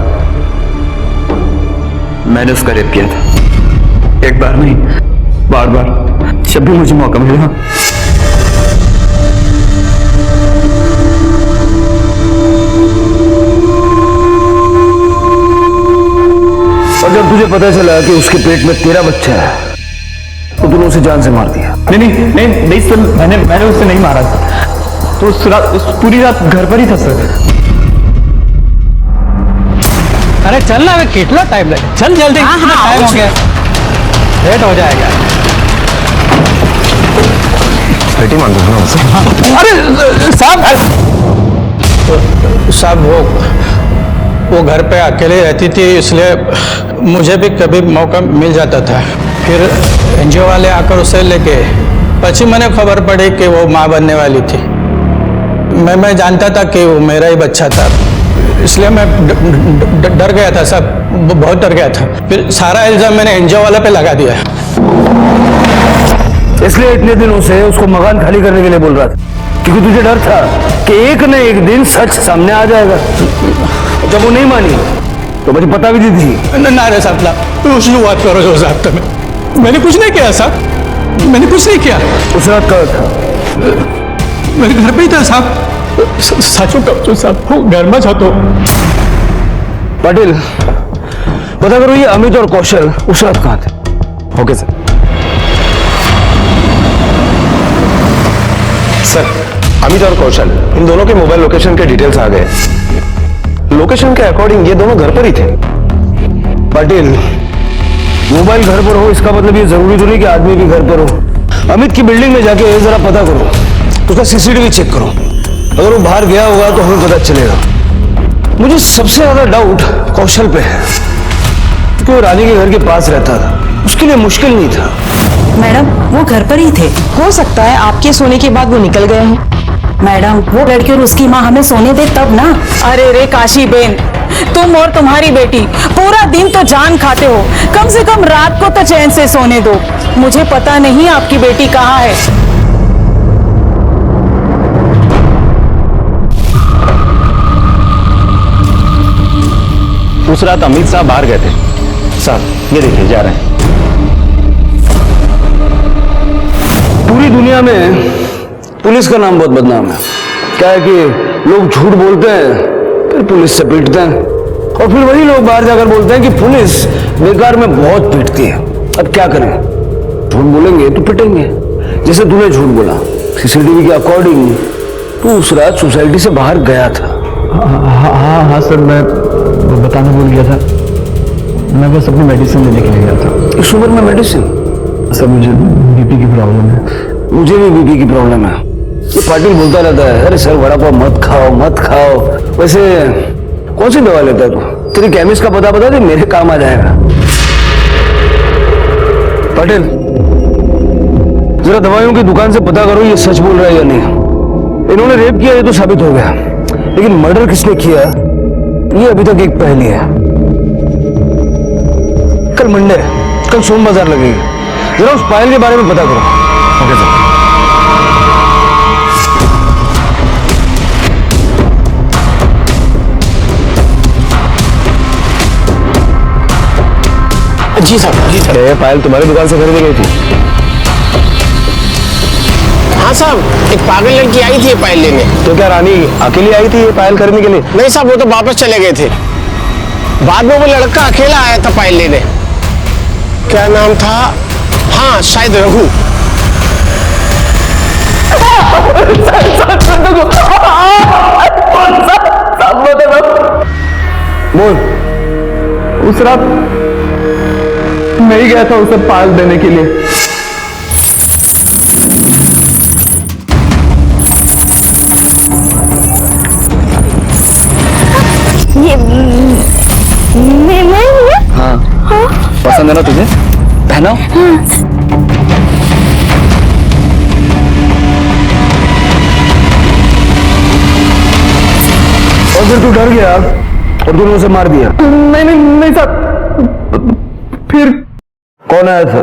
मैंने उसका रेप किया था। एक बार नहीं, बार बार, जब भी मुझे मौका मिला। और जब तुझे पता चला कि उसके पेट में तेरा बच्चा है तो तूने उसे जान से मार दिया। नहीं सर, मैंने उसे नहीं मारा सर। तो उस पूरी रात घर पर ही था सर। अरे चल ना, कितना टाइम लगे, चल जल्दी। टाइम हो गया, लेट हो जाएगा। बेटी मान दो ना उसे। अरे साहब वो घर पे अकेले रहती थी, इसलिए मुझे भी कभी मौका मिल जाता था। फिर एनजीओ वाले आकर उसे लेके, पश्चिम मैंने खबर पड़ी कि वो माँ बनने वाली थी। मैं जानता था कि वो मेरा ही बच्चा था, इसलिए मैं डर गया था साहब, बहुत डर गया था। फिर सारा इल्जाम मैंने एनजीओ वाला पे लगा दिया। इसलिए इतने दिनों से उसको मकान खाली करने के लिए बोल रहा था, क्योंकि तुझे डर था कि एक न एक दिन सच सामने आ जाएगा। जब वो नहीं मानी तो मुझे पता भी दी थी। ना रे साहब, कुछ नहीं बात करो जो साहब, तुम्हें मैंने कुछ नहीं किया साहब, मैंने कुछ नहीं किया। उस रात कहाँ था? मेरे घर पे ही था साहब। साचो कहो साहब, वो घर में था। तो पाटिल पता करो ये अमित और कौशल उस रात कहाँ थे। Okay sir. सर, अमित और कौशल इन दोनों के मोबाइल लोकेशन के डिटेल्स आ गए। लोकेशन के अकॉर्डिंग ये दोनों घर पर ही थे। पाटिल मोबाइल घर पर हो इसका मतलब ये जरूरी तो नहीं कि आदमी भी घर पर हो। अमित की बिल्डिंग में जाके जरा पता करो, उसका सीसीटीवी चेक करो। अगर वो बाहर गया होगा तो हमें पता चलेगा। मुझे सबसे ज्यादा डाउट कौशल पे है, क्योंकि वो रानी के घर के पास रहता था, उसके लिए मुश्किल नहीं था। मैडम वो घर पर ही थे, हो सकता है आपके सोने के बाद वो निकल गए हैं। मैडम वो लड़की और उसकी माँ हमें सोने दे तब ना। अरे रे काशी बेन, तुम और तुम्हारी बेटी पूरा दिन तो जान खाते हो, कम से कम रात को तो चैन से सोने दो। मुझे पता नहीं आपकी बेटी कहाँ है। उस रात अमित साहब बाहर गए थे। साहब ये देखिए जा रहे हैं। पूरी दुनिया में पुलिस का नाम बहुत बदनाम है। क्या है कि लोग झूठ बोलते हैं फिर पुलिस से पीटते हैं, और फिर वही लोग बाहर जाकर बोलते हैं कि पुलिस बेकार में बहुत पीटती है। अब क्या करें, झूठ बोलेंगे तो पिटेंगे। जैसे तूने झूठ बोला, सीसीटीवी के अकॉर्डिंग तू उस रात सोसाइटी से बाहर गया था। हाँ सर, मैं बताना भूल गया था। मैं बस अपनी मेडिसिन लेने के लिए गया था। इस उम्र में मेडिसिन? सर मुझे बीपी की प्रॉब्लम है। मुझे भी बीपी की प्रॉब्लम है। ये पाटिल बोलता रहता है, अरे सर वड़ा पाव मत खाओ मत खाओ। वैसे कौन सी दवा लेता है तू? तेरी केमिस्ट का पता बता दे, मेरे काम आ जाएगा। पाटिल जरा दवाइयों की दुकान से पता करो ये सच बोल रहा है या नहीं। इन्होंने रेप किया ये तो साबित हो गया, लेकिन मर्डर किसने किया ये अभी तक एक पहेली है। कल मंडे, कल सोम बाजार लगेगी, जरा उस पायल के बारे में पता करो। Okay sir. जी साहब, जी सर। पायल तुम्हारी दुकान से खरीदी गई थी? हाँ साहब, एक पागल लड़की आई थी ये पायल लेने। तो क्या रानी अकेली आई थी ये पायल खरीदने के लिए? नहीं साहब, वो तो वापस चले गए थे। बाद में वो लड़का अकेला आया था पायल लेने। क्या नाम था? हाँ शायद रघु। बोल उस रात मैं ही गया था उसे पाल देने के लिए। ये मैं हाँ, पसंद है ना तुझे? पहनाओ। और फिर तू डर गया और तूने उसे मार दिया? नहीं नहीं नहीं साहब। फिर कौन आया था?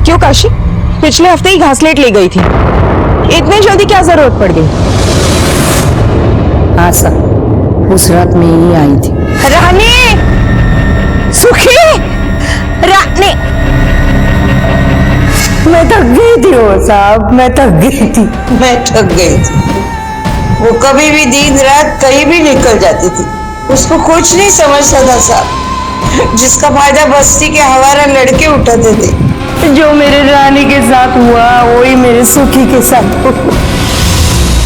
क्यों काशी, पिछले हफ्ते ही घासलेट ले गई थी, इतनी जल्दी क्या जरूरत पड़ गई? हाँ सर, उस रात में ही आई थी। रानी, सुखी, रानी, मैं थक गई थी वो साहब, मैं थक गई थी। मैं थक गई थी। वो कभी भी दिन रात कहीं भी निकल जाती थी, उसको कुछ नहीं समझता था साहब। जिसका फायदा बस्ती के हवारा लड़के उठाते थे। जो मेरे रानी के साथ हुआ वही मेरे सुखी के साथ हुआ।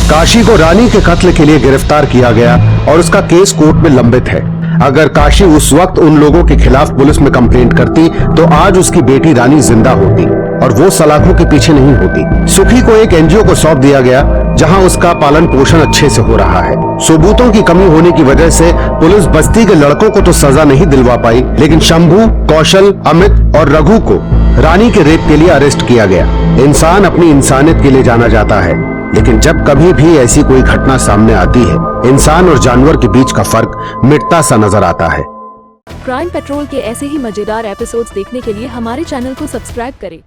काशी को रानी के कत्ल के लिए गिरफ्तार किया गया और उसका केस कोर्ट में लंबित है। अगर काशी उस वक्त उन लोगों के खिलाफ पुलिस में कंप्लेंट करती तो आज उसकी बेटी रानी जिंदा होती और वो सलाखों के पीछे नहीं होती। सुखी को एक एनजीओ को सौंप दिया गया जहां उसका पालन पोषण अच्छे से हो रहा है। सबूतों की कमी होने की वजह से पुलिस बस्ती के लड़कों को तो सजा नहीं दिलवा पाई, लेकिन शंभू, कौशल, अमित और रघु को रानी के रेप के लिए अरेस्ट किया गया। इंसान अपनी इंसानियत के लिए जाना जाता है, लेकिन जब कभी भी ऐसी कोई घटना सामने आती है, इंसान और जानवर के बीच का फर्क मिटता सा नजर आता है। क्राइम पेट्रोल के ऐसे ही मजेदार एपिसोड्स देखने के लिए हमारे चैनल को सब्सक्राइब करें।